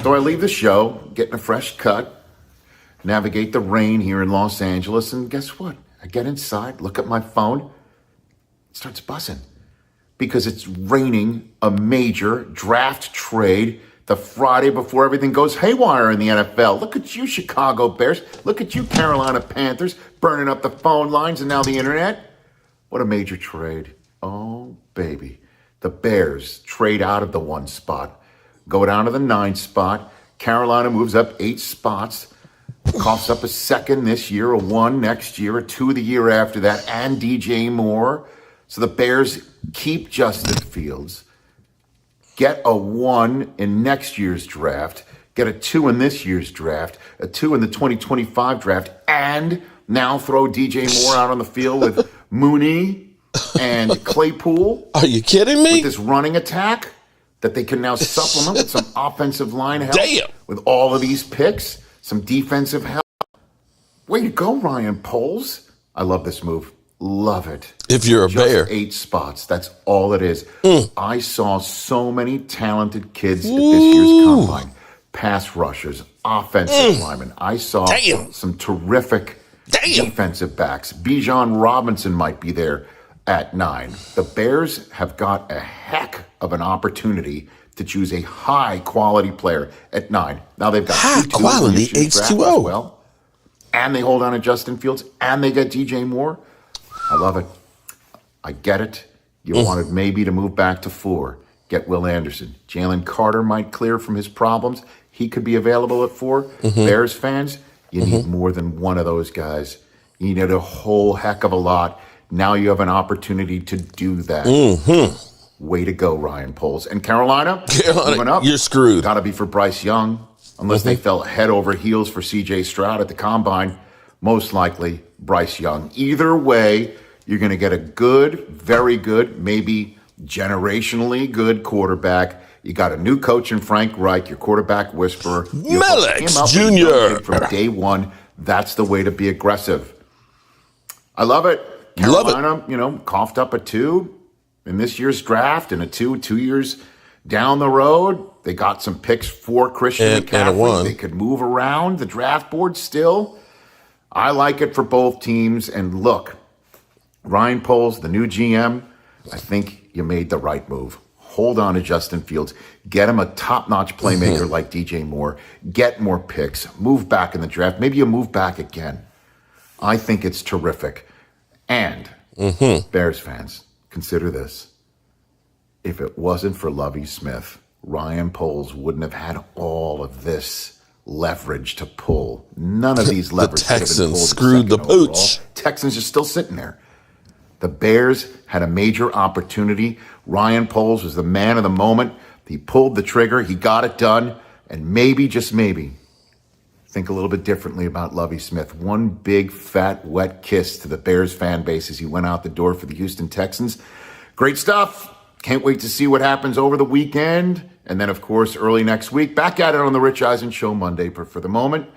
So I leave the show, getting a fresh cut, navigate the rain here in Los Angeles, and guess what? I get inside, look at my phone, it starts buzzing because it's raining a major draft trade the Friday before everything goes haywire in the NFL. Look at you, Chicago Bears. Look at you, Carolina Panthers, burning up the phone lines and now the internet. What a major trade. Oh, baby. The Bears trade out of the 1 spot, go down to the 9 spot. Carolina moves up 8 spots, coughs up a 2nd this year, a 1 next year, a 2 the year after that, and DJ Moore. So the Bears keep Justin Fields, get a 1 in next year's draft, get a 2 in this year's draft, a 2 in the 2025 draft, and now throw DJ Moore out on the field with Mooney and Claypool. Are you kidding me? With this running attack that they can now supplement with some offensive line help. Damn. With all of these picks, some defensive help. Way to go, Ryan Poles. I love this move. Love it. If you're a Bear. 8 spots. That's all it is. I saw so many talented kids at this year's combine. Pass rushers, offensive linemen. I saw some terrific defensive backs. Bijan Robinson might be there at 9. The Bears have got a heck of an opportunity to choose a high-quality player at 9. Now they've got high-quality H2O. Well, and they hold on to Justin Fields, and they get DJ Moore. I love it. I get it. You wanted maybe to move back to 4. Get Will Anderson. Jalen Carter might clear from his problems. He could be available at 4. Bears fans, you need more than one of those guys. You need a whole heck of a lot. Now you have an opportunity to do that. Way to go, Ryan Poles. And Carolina, moving up, you're screwed. Got to be for Bryce Young, unless they fell head over heels for C.J. Stroud at the Combine. Most likely, Bryce Young. Either way, you're going to get a good, very good, maybe generationally good quarterback. You got a new coach in Frank Reich, your quarterback whisperer. Melix Jr. From day one, that's the way to be aggressive. I love it. Carolina, coughed up a 2 in this year's draft and a 2 years down the road. They got some picks for Christian McCaffrey. And a 1. They could move around the draft board still. I like it for both teams. And look, Ryan Poles, the new GM, I think you made the right move. Hold on to Justin Fields. Get him a top-notch playmaker like DJ Moore. Get more picks. Move back in the draft. Maybe you move back again. I think it's terrific. And Bears fans, consider this. If it wasn't for Lovie Smith, Ryan Poles wouldn't have had all of this leverage to pull. None of these levers. The Texans screwed the pooch. Texans are still sitting there. The Bears had a major opportunity. Ryan Poles was the man of the moment. He pulled the trigger. He got it done. And maybe, just maybe, think a little bit differently about Lovie Smith. One big, fat, wet kiss to the Bears fan base as he went out the door for the Houston Texans. Great stuff. Can't wait to see what happens over the weekend. And then, of course, early next week, back at it on the Rich Eisen Show Monday. But for the moment,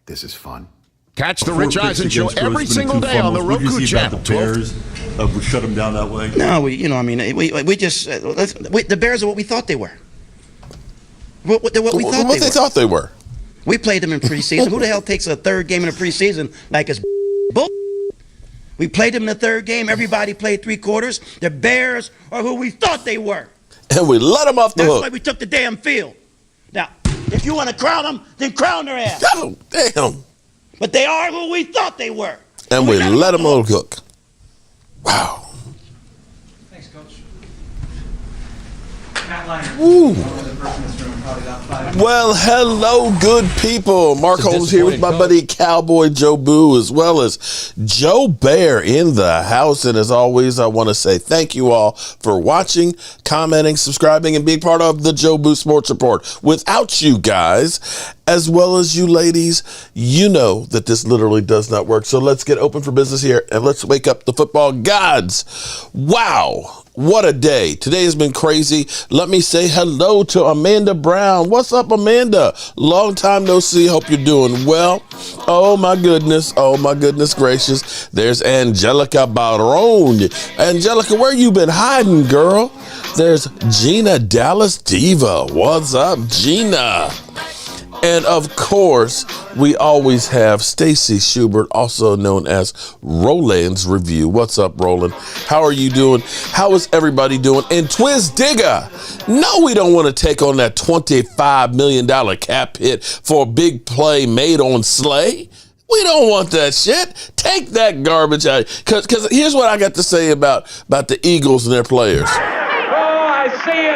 this is fun. Catch the Rich Eisen Show every single day on the Roku channel. The Bears would shut them down that way. No, we just the Bears are what we thought they were. What they thought they were. We played them in preseason. Who the hell takes a 3rd game in a preseason like it's bull? We played them in the 3rd game. Everybody played 3 quarters. The Bears are who we thought they were. And we let them off the hook. That's why we took the damn field. Now, if you want to crown them, then crown their ass. Oh, damn. But they are who we thought they were. And we let them off the hook. Wow. Thanks, Coach. Matt Liner. Ooh. Well, hello, good people. Mark Holmes here with my buddy Cowboy Joe Boo, as well as Joe Bear in the house. And as always, I want to say thank you all for watching, commenting, subscribing, and being part of the Joe Boo Sports Report. Without you guys, as well as you ladies, you know that this literally does not work. So let's get open for business here and let's wake up the football gods. Wow. What a day. Today has been crazy. Let me say hello to Amanda Brown. What's up, Amanda? Long time no see. Hope you're doing well. Oh, my goodness. Oh, my goodness gracious. There's Angelica Barone. Angelica, where you been hiding, girl? There's Gina Dallas Diva. What's up, Gina? And of course, we always have Stacy Schubert, also known as Roland's Review. What's up, Roland? How are you doing? How is everybody doing? And Twiz Digger, no, we don't want to take on that $25 million cap hit for a big play made on Slay. We don't want that shit. Take that garbage out. Because here's what I got to say about the Eagles and their players.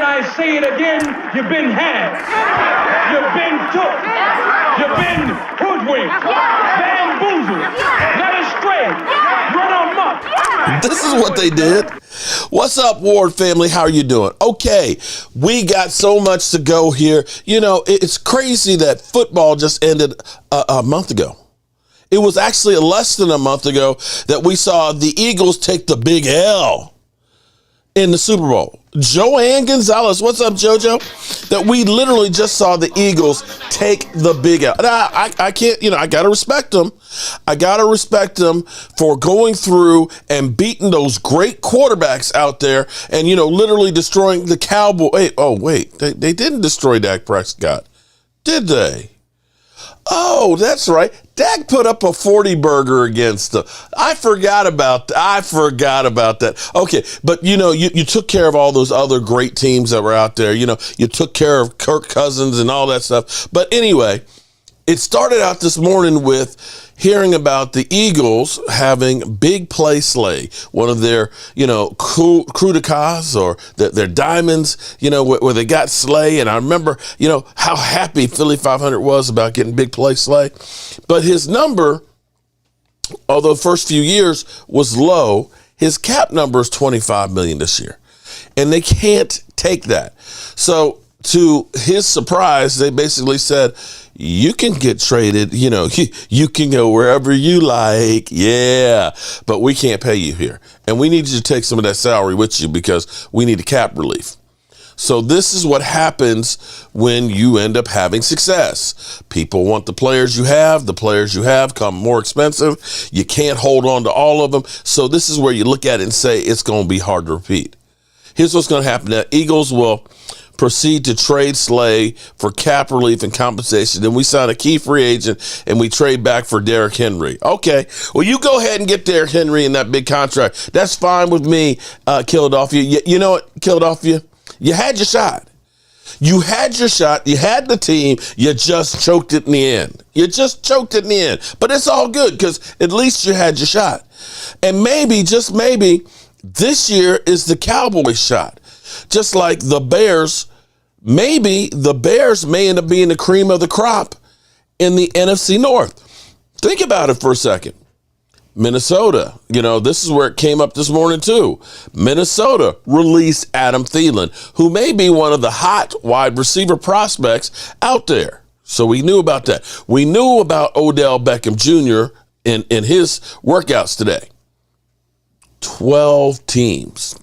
I say it again, you've been had. You've been took. You've been hoodwinked. Bamboozled. Led astray. Run amok. This is what they did. What's up, Ward family? How are you doing? Okay, we got so much to go here. You know, it's crazy that football just ended a month ago. It was actually less than a month ago that we saw the Eagles take the big L in the Super Bowl. Joanne Gonzalez, what's up, JoJo? That we literally just saw the Eagles take the big L. Now, I can't, I got to respect them. I got to respect them for going through and beating those great quarterbacks out there and, literally destroying the Cowboys. They didn't destroy Dak Prescott, did they? Oh, that's right. Dak put up a 40 burger against them. I forgot about that. Okay, but you took care of all those other great teams that were out there. You took care of Kirk Cousins and all that stuff. But anyway, it started out this morning with hearing about the Eagles having big play Slay, one of their, coup de cas or their diamonds, where they got Slay. And I remember, how happy Philly 500 was about getting big play Slay. But his number, although the first few years was low, his cap number is $25 million this year. And they can't take that. So to his surprise, they basically said, you can get traded, you can go wherever you like. Yeah, but we can't pay you here. And we need you to take some of that salary with you because we need a cap relief. So this is what happens when you end up having success. People want the players you have. The players you have come more expensive. You can't hold on to all of them. So this is where you look at it and say it's going to be hard to repeat. Here's what's going to happen. The Eagles will proceed to trade Slay for cap relief and compensation. Then we sign a key free agent and we trade back for Derrick Henry. Okay, well, you go ahead and get Derrick Henry in that big contract. That's fine with me, Philadelphia. You know what, Philadelphia? You had your shot. You had your shot. You had the team. You just choked it in the end. But it's all good because at least you had your shot. And maybe, just maybe, this year is the Cowboys' shot. Just like the Bears, maybe the Bears may end up being the cream of the crop in the NFC North. Think about it for a second. Minnesota, this is where it came up this morning too. Minnesota released Adam Thielen, who may be one of the hot wide receiver prospects out there. So we knew about that. We knew about Odell Beckham Jr. in his workouts today. 12 teams.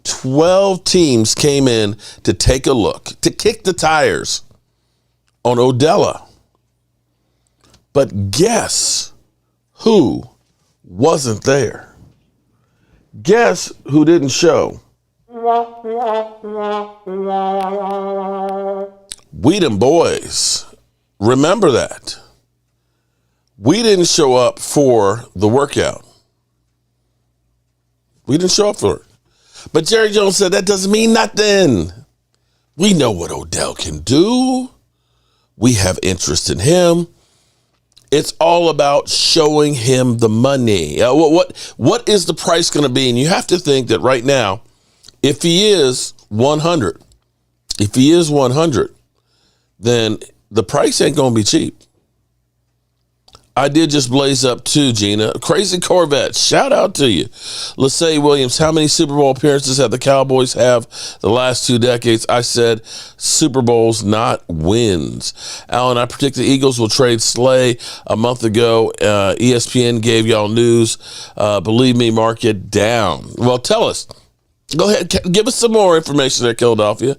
12 teams came in to take a look, to kick the tires on Odella. But guess who wasn't there? Guess who didn't show? We them boys. Remember that. We didn't show up for the workout. We didn't show up for it. But Jerry Jones said that doesn't mean nothing. We know what Odell can do. We have interest in him. It's all about showing him the money. What is the price going to be? And you have to think that right now, if he is 100, then the price ain't going to be cheap. I did just blaze up too, Gina. Crazy Corvette, shout out to you. Lachey Williams, how many Super Bowl appearances have the Cowboys have the last 2 decades? I said Super Bowls, not wins. Alan, I predict the Eagles will trade Slay a month ago. ESPN gave y'all news. Believe me, mark it down. Well, tell us. Go ahead, give us some more information there, Philadelphia.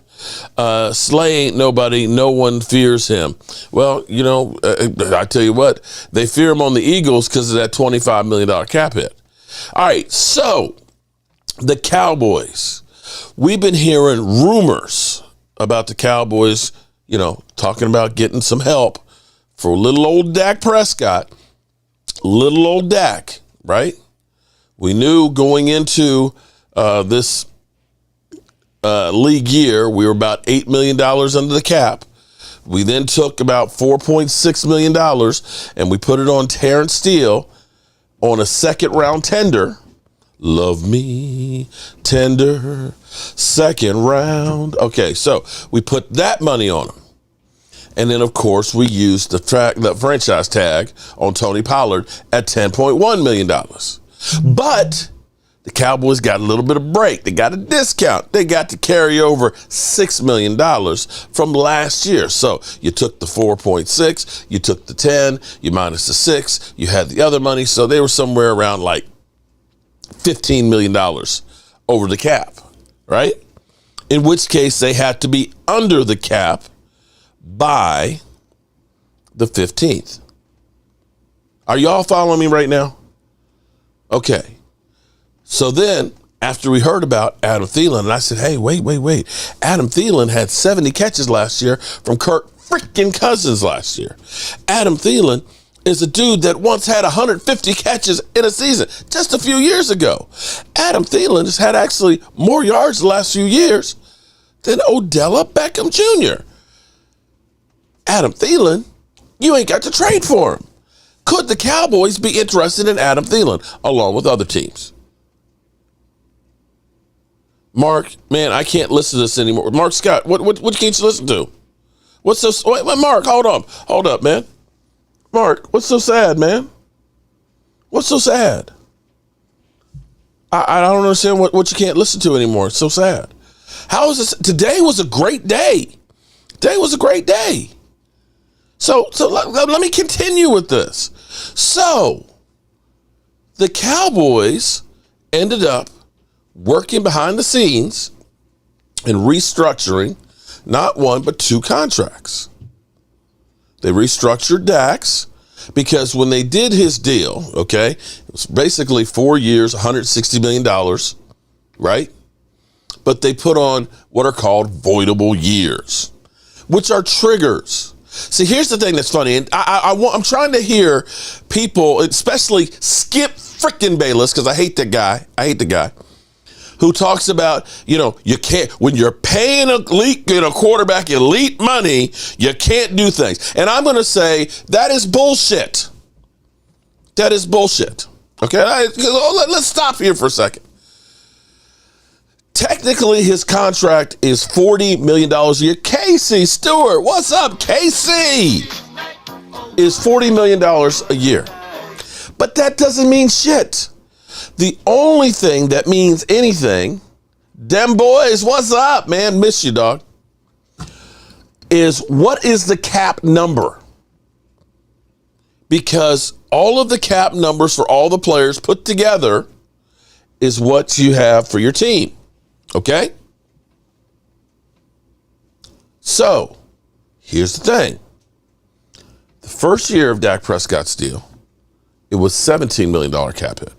Slay ain't nobody. No one fears him. Well, I tell you what, they fear him on the Eagles because of that $25 million cap hit. All right, so the Cowboys. We've been hearing rumors about the Cowboys, talking about getting some help for little old Dak Prescott. Little old Dak, right? We knew going into this league year, we were about $8 million under the cap. We then took about $4.6 million and we put it on Terrence Steele on a second round tender. Love me tender, second round. Okay, so we put that money on him. And then, of course, we used the franchise tag on Tony Pollard at $10.1 million. But the Cowboys got a little bit of break. They got a discount. They got to carry over $6 million from last year. So you took the 4.6, you took the 10, you minus the 6, you had the other money. So they were somewhere around like $15 million over the cap, right? In which case they had to be under the cap by the 15th. Are y'all following me right now? Okay. So then, after we heard about Adam Thielen, and I said, hey, wait. Adam Thielen had 70 catches last year from Kirk freaking Cousins last year. Adam Thielen is a dude that once had 150 catches in a season just a few years ago. Adam Thielen has had actually more yards the last few years than Odell Beckham Jr. Adam Thielen, you ain't got to trade for him. Could the Cowboys be interested in Adam Thielen along with other teams? Mark, man, I can't listen to this anymore. Mark Scott, what can't you listen to? What's so? Wait, Mark, hold up, man. Mark, what's so sad, man? What's so sad? I don't understand what you can't listen to anymore. It's so sad. How is this? Today was a great day. Today was a great day. So let me continue with this. So the Cowboys ended up working behind the scenes and restructuring not one, but two contracts. They restructured Dak's because when they did his deal, okay, it was basically 4 years, $160 million, right? But they put on what are called voidable years, which are triggers. See, here's the thing that's funny, and I'm trying to hear people, especially Skip frickin' Bayless, because I hate the guy, who talks about, you can't, when you're paying a quarterback elite money, you can't do things. And I'm going to say that is bullshit. That is bullshit. Okay, let's stop here for a second. Technically, his contract is $40 million a year. Casey Stewart, what's up, Casey? Is $40 million a year. But that doesn't mean shit. The only thing that means anything, them boys, what's up, man? Miss you, dog. Is what is the cap number? Because all of the cap numbers for all the players put together is what you have for your team. Okay? So, here's the thing. The first year of Dak Prescott's deal, it was $17 million cap hit.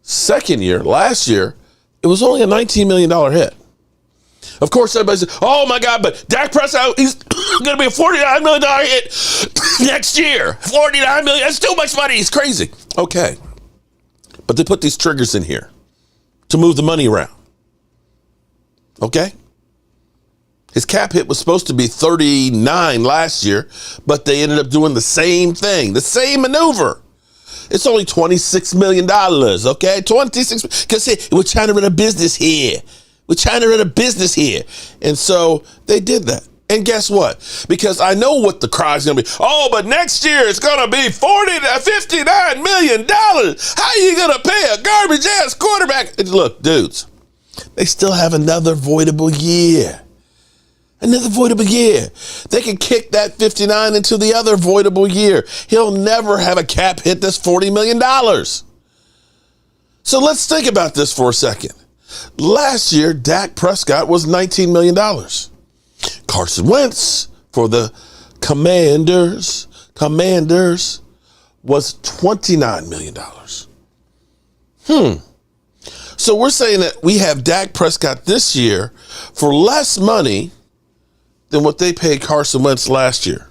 Second year, last year, it was only a $19 million hit. Of course, everybody says, oh my God, but Dak Prescott, he's going to be a $49 million hit next year. $49 million, that's too much money. He's crazy. Okay. But they put these triggers in here to move the money around. Okay? His cap hit was supposed to be 39 last year, but they ended up doing the same thing, the same maneuver. It's only $26 million, okay? 26, because we're trying to run a business here. We're trying to run a business here. And so they did that. And guess what? Because I know what the cry is going to be. Oh, but next year it's going to be $40 to $59 million. How are you going to pay a garbage-ass quarterback? And look, dudes, they still have another voidable year. Another voidable year. They can kick that 59 into the other voidable year. He'll never have a cap hit that's $40 million. So let's think about this for a second. Last year, Dak Prescott was $19 million. Carson Wentz for the Commanders was $29 million. So we're saying that we have Dak Prescott this year for less money than what they paid Carson Wentz last year.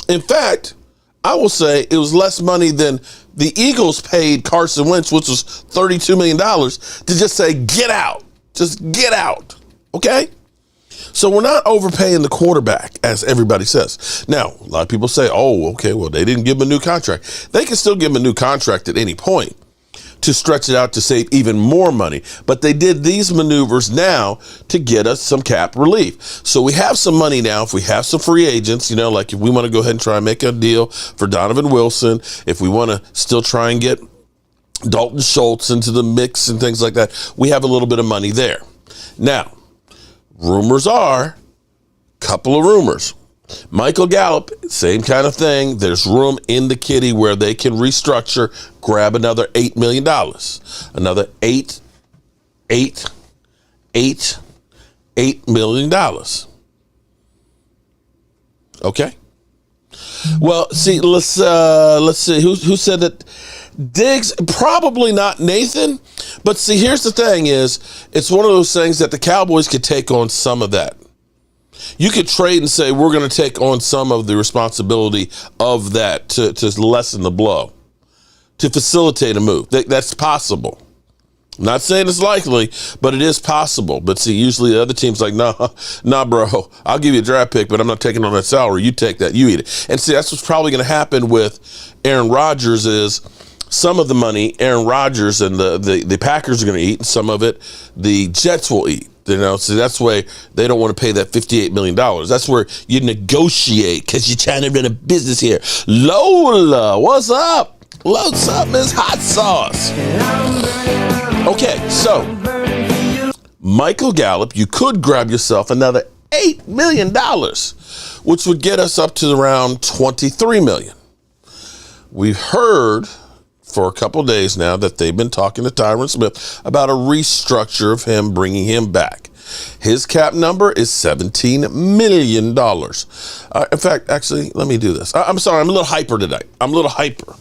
In fact, I will say it was less money than the Eagles paid Carson Wentz, which was $32 million, to just say, get out. Just get out. Okay? So we're not overpaying the quarterback, as everybody says. Now, a lot of people say, oh, okay, well, they didn't give him a new contract. They can still give him a new contract at any point to stretch it out to save even more money. But they did these maneuvers now to get us some cap relief. So we have some money now. If we have some free agents, like if we want to go ahead and try and make a deal for Donovan Wilson, if we want to still try and get Dalton Schultz into the mix and things like that, we have a little bit of money there. Now, rumors are, couple of rumors. Michael Gallup, same kind of thing. There's room in the kitty where they can restructure, grab another $8 million. Another $8 million. Okay. Well, see, let's see. Who said that? Diggs, probably not Nathan. But see, here's the thing is, it's one of those things that the Cowboys could take on some of that. You could trade and say, we're going to take on some of the responsibility of that to lessen the blow, to facilitate a move. That's possible. I'm not saying it's likely, but it is possible. But see, usually the other team's like, nah, bro, I'll give you a draft pick, but I'm not taking on that salary. You take that, you eat it. And see, that's what's probably going to happen with Aaron Rodgers is some of the money Aaron Rodgers and the Packers are going to eat, and some of it the Jets will eat. So that's why they don't want to pay that $58 million. That's where you negotiate because you're trying to run a business here. Lola, what's up? What's up, Miss Hot Sauce? Okay, so Michael Gallup, you could grab yourself another $8 million, which would get us up to around $23 million. We've heard for a couple of days now that they've been talking to Tyron Smith about a restructure of him, bringing him back. His cap number is $17 million. In fact, actually, let me do this. I'm sorry, I'm a little hyper today. I'm a little hyper.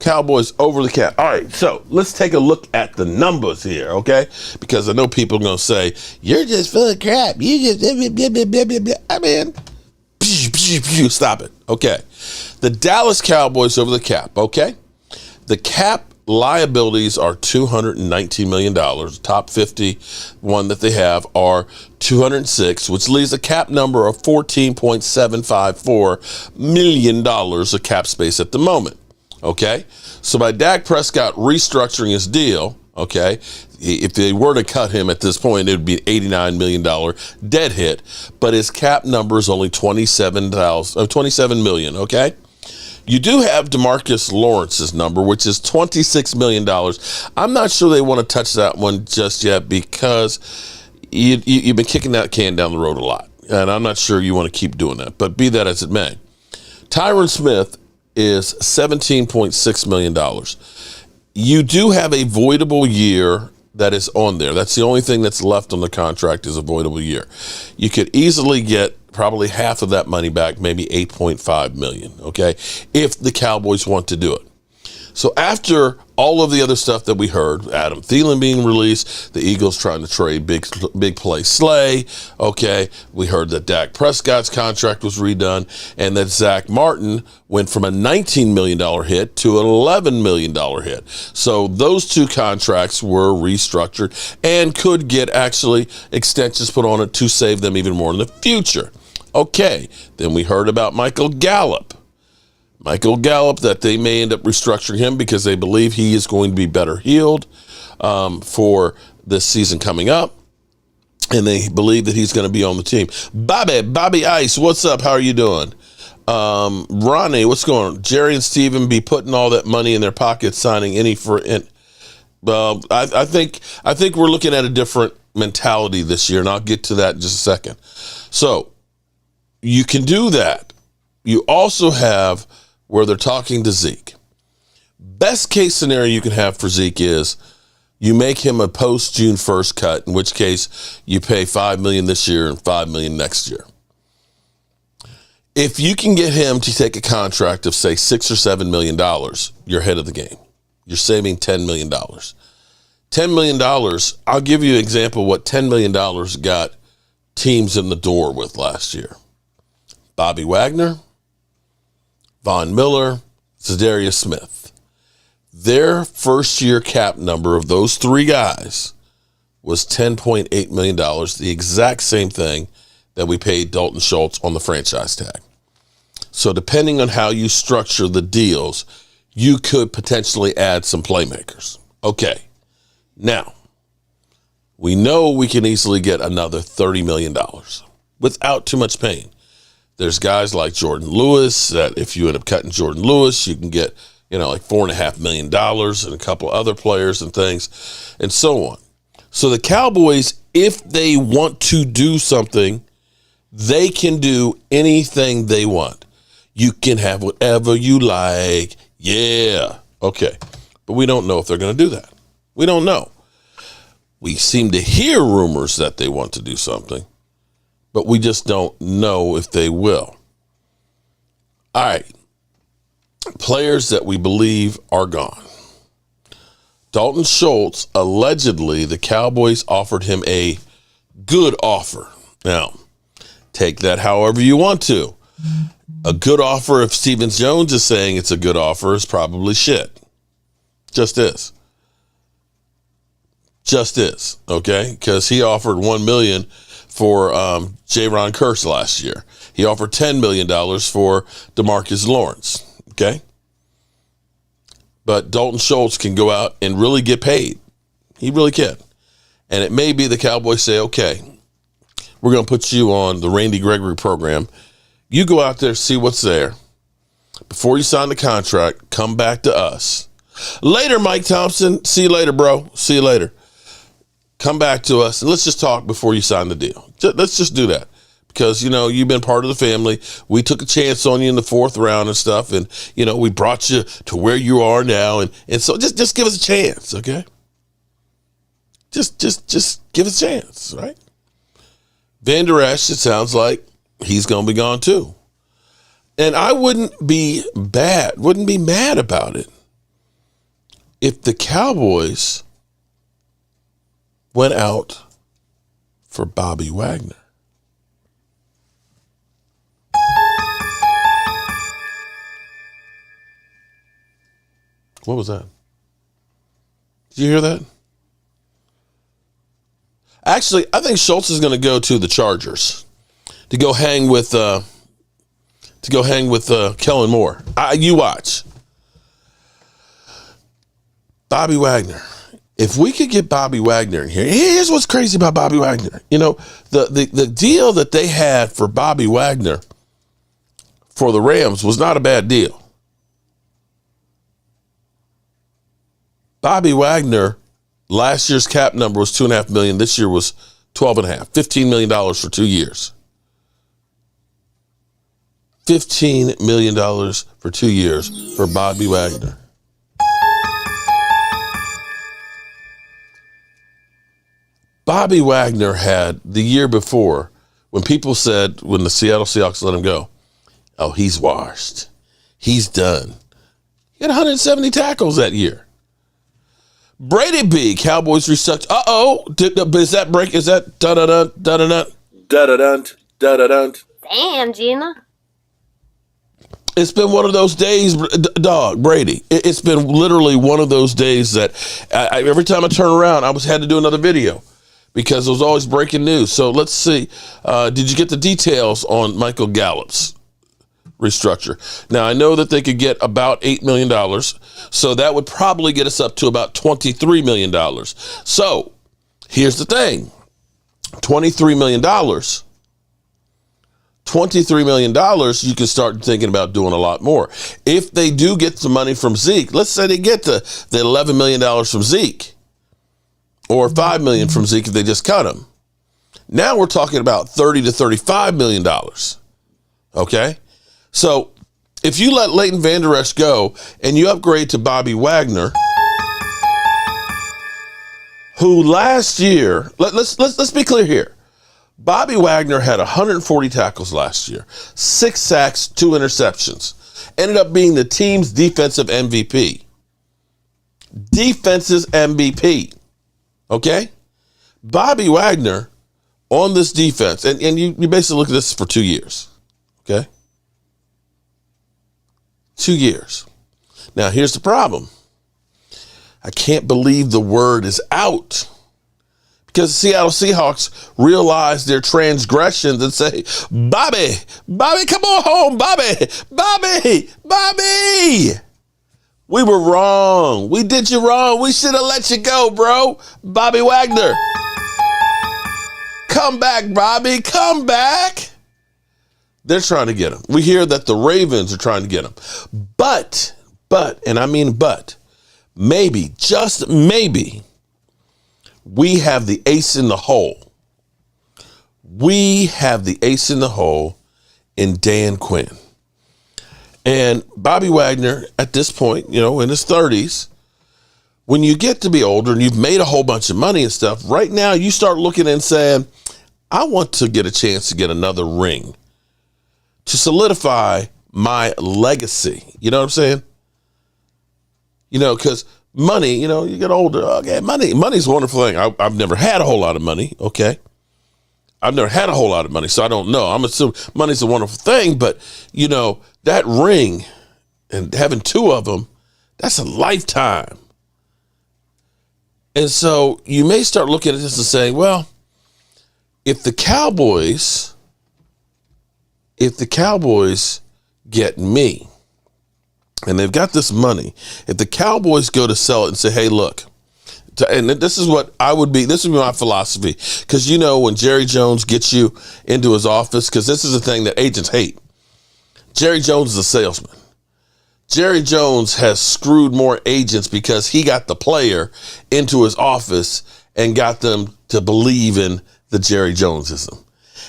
Cowboys over the cap. All right, so let's take a look at the numbers here, okay? Because I know people are going to say, you're just full of crap. You just blah, blah, blah, blah, blah. I mean, stop it. Okay. The Dallas Cowboys over the cap, okay? The cap liabilities are $219 million. Top 50 one that they have are 206, which leaves a cap number of $14.754 million of cap space at the moment. Okay, so by Dak Prescott restructuring his deal, okay, if they were to cut him at this point, it would be an $89 million dead hit, but his cap number is only $27 million, okay? You do have DeMarcus Lawrence's number, which is $26 million. I'm not sure they want to touch that one just yet because you've been kicking that can down the road a lot, and I'm not sure you want to keep doing that, but be that as it may. Tyron Smith is $17.6 million. You do have a voidable year that is on there. That's the only thing that's left on the contract is a voidable year. You could easily get probably half of that money back, maybe $8.5 million, okay, if the Cowboys want to do it. So after all of the other stuff that we heard, Adam Thielen being released, the Eagles trying to trade big play Slay, okay, we heard that Dak Prescott's contract was redone, and that Zach Martin went from a $19 million hit to an $11 million hit. So those two contracts were restructured and could get actually extensions put on it to save them even more in the future. Okay, then we heard about Michael Gallup, that they may end up restructuring him because they believe he is going to be better healed for this season coming up. And they believe that he's going to be on the team. Bobby Ice, what's up? How are you doing? Ronnie, what's going on? Jerry and Steven be putting all that money in their pockets, signing any for it. I think we're looking at a different mentality this year, and I'll get to that in just a second. So you can do that. you also have where they're talking to Zeke. Best case scenario you can have for Zeke is you make him a post June 1st cut, in which case you pay $5 million this year and $5 million next year. If you can get him to take a contract of, say, $6 or $7 million, you're ahead of the game. You're saving $10 million. $10 million, I'll give you an example of what $10 million got teams in the door with last year. Bobby Wagner, Von Miller, Zadarius Smith. Their first-year cap number of those three guys was $10.8 million, the exact same thing that we paid Dalton Schultz on the franchise tag. So depending on how you structure the deals, you could potentially add some playmakers. Okay, now, we know we can easily get another $30 million without too much pain. There's guys like Jordan Lewis that if you end up cutting Jordan Lewis, you can get, like $4.5 million and a couple other players and things and so on. So the Cowboys, if they want to do something, they can do anything they want. You can have whatever you like. Yeah. Okay. But we don't know if they're going to do that. We don't know. We seem to hear rumors that they want to do something, but we just don't know if they will. All right. Players that we believe are gone. Dalton Schultz, allegedly, the Cowboys offered him a good offer. Now, take that however you want to. A good offer, if Stephen Jones is saying it's a good offer, is probably shit. Just is. Just is, okay? Because he offered $1 million for Jaron Kearse last year. He offered $10 million for DeMarcus Lawrence, okay? But Dalton Schultz can go out and really get paid. He really can. And it may be the Cowboys say, okay, we're going to put you on the Randy Gregory program. You go out there, see what's there. Before you sign the contract, come back to us. Later, Mike Thompson. See you later, bro. See you later. Come back to us, and let's just talk before you sign the deal. Let's just do that. Because, you've been part of the family. We took a chance on you in the 4th round and stuff, and, we brought you to where you are now. And so just give us a chance, okay? Just give us a chance, right? Van Der Esch, it sounds like he's going to be gone too. And I wouldn't be mad about it if the Cowboys went out for Bobby Wagner. What was that? Did you hear that? Actually, I think Schultz is going to go to the Chargers to go hang with Kellen Moore. You watch. Bobby Wagner. If we could get Bobby Wagner in here, here's what's crazy about Bobby Wagner. The deal that they had for Bobby Wagner for the Rams was not a bad deal. Bobby Wagner, last year's cap number was $2.5 million. This year was $12.5, $15 million for 2 years. $15 million for 2 years for Bobby Wagner. Bobby Wagner had the year before, when people said, when the Seattle Seahawks let him go, oh, he's washed. He's done. He had 170 tackles that year. Brady B, Cowboys restructured. Is that break? Is that da-da-dun, da-da-dun, da-da-dun, da-da-dun? Damn, Gina. It's been one of those days, dog, Brady. It's been literally one of those days that every time I turn around, I had to do another video because it was always breaking news. So let's see. Did you get the details on Michael Gallup's restructure? Now, I know that they could get about $8 million, so that would probably get us up to about $23 million. So here's the thing. $23 million, you can start thinking about doing a lot more. If they do get some money from Zeke, let's say they get the $11 million from Zeke or $5 million from Zeke if they just cut him. Now we're talking about $30 to $35 million. Okay? So if you let Leighton Vander Esch go and you upgrade to Bobby Wagner, who last year, let's be clear here. Bobby Wagner had 140 tackles last year, 6 sacks, 2 interceptions. Ended up being the team's defensive MVP. Defensive MVP. Okay? Bobby Wagner on this defense, and you basically look at this for 2 years. Okay? 2 years. Now, here's the problem. I can't believe the word is out. Because the Seattle Seahawks realize their transgressions and say, Bobby, come on home, Bobby. We were wrong. We did you wrong. We should have let you go, bro. Bobby Wagner. Come back, Bobby. Come back. They're trying to get him. We hear that the Ravens are trying to get him. But, and I mean but, maybe, just maybe, we have the ace in the hole. We have the ace in the hole in Dan Quinn. And Bobby Wagner, at this point, in his 30s, when you get to be older and you've made a whole bunch of money and stuff, right now you start looking and saying, I want to get a chance to get another ring to solidify my legacy. You know what I'm saying? Because money, you get older. Okay, money's a wonderful thing. I've never had a whole lot of money. Okay. I've never had a whole lot of money, so I don't know. I'm assuming money's a wonderful thing, but that ring and having 2 of them, that's a lifetime. And so you may start looking at this and saying, well, if the Cowboys get me, and they've got this money, if the Cowboys go to sell it and say, hey, look, and this is what this would be my philosophy, because when Jerry Jones gets you into his office, because this is the thing that agents hate. Jerry Jones is a salesman. Jerry Jones has screwed more agents because he got the player into his office and got them to believe in the Jerry Jonesism.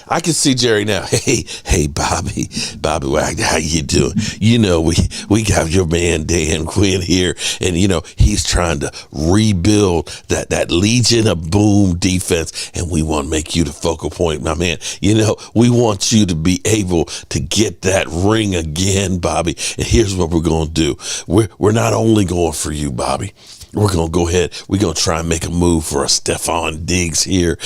I can see Jerry now. Hey, Bobby Wagner, how you doing? We got your man Dan Quinn here, and he's trying to rebuild that Legion of Boom defense, and we want to make you the focal point, my man. We want you to be able to get that ring again, Bobby. And here's what we're gonna do. We're not only going for you, Bobby. We're going to go ahead. We're going to try and make a move for a Stephon Diggs here.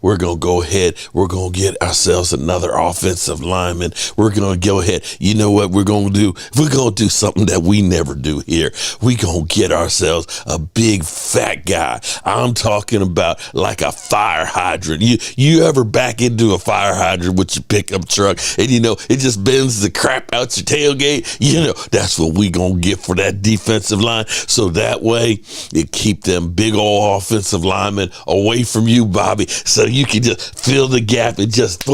We're going to go ahead. We're going to get ourselves another offensive lineman. We're going to go ahead. You know what we're going to do? We're going to do something that we never do here. We're going to get ourselves a big fat guy. I'm talking about like a fire hydrant. You ever back into a fire hydrant with your pickup truck and it just bends the crap out your tailgate? That's what we going to get for that defensive line. So that way, you keep them big old offensive linemen away from you, Bobby, so you can just fill the gap and just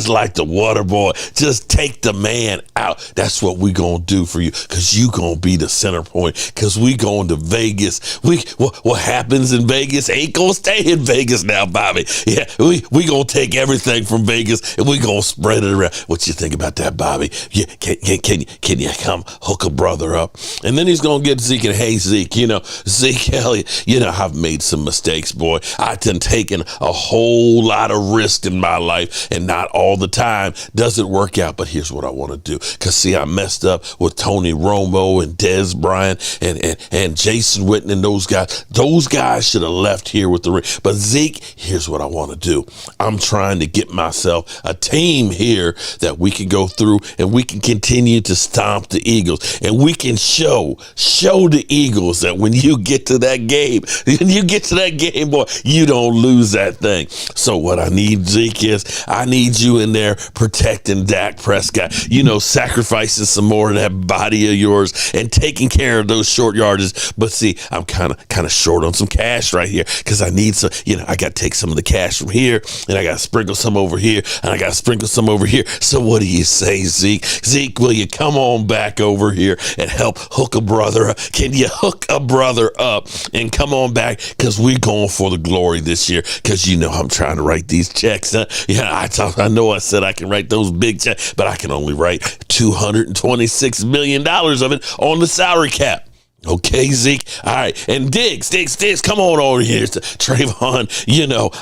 like the water boy, just take the man out. That's what we gonna do for you, because you gonna be the center point, because we going to Vegas. What happens in Vegas ain't gonna stay in Vegas now, Bobby. Yeah, we gonna take everything from Vegas and we gonna spread it around. What you think about that, Bobby? Yeah, can you come hook a brother up? And then he's gonna get Zeke, and hey, Zeke, Zeke Elliott, I've made some mistakes, boy. I've done taken a whole lot of risk in my life, and not all the time does it work out. But here's what I want to do. Because, see, I messed up with Tony Romo and Dez Bryant and Jason Witten and those guys. Those guys should have left here with the ring. But, Zeke, here's what I want to do. I'm trying to get myself a team here that we can go through and we can continue to stomp the Eagles. And we can show the Eagles that when you get to that game, boy, you don't lose that thing. So what I need, Zeke, is I need you in there protecting Dak Prescott, sacrificing some more of that body of yours and taking care of those short yardages. But see, I'm kind of short on some cash right here, because I need some, I got to take some of the cash from here and I got to sprinkle some over here and I got to sprinkle some over here. So what do you say, Zeke? Zeke, will you come on back over here and help hook a brother up? Can you hook a brother brother up and come on back, because we're going for the glory this year. Because I'm trying to write these checks. Yeah, I know I said I can write those big checks, but I can only write $226 million of it on the salary cap. Okay, Zeke. All right. And Diggs, come on over here. Trayvon,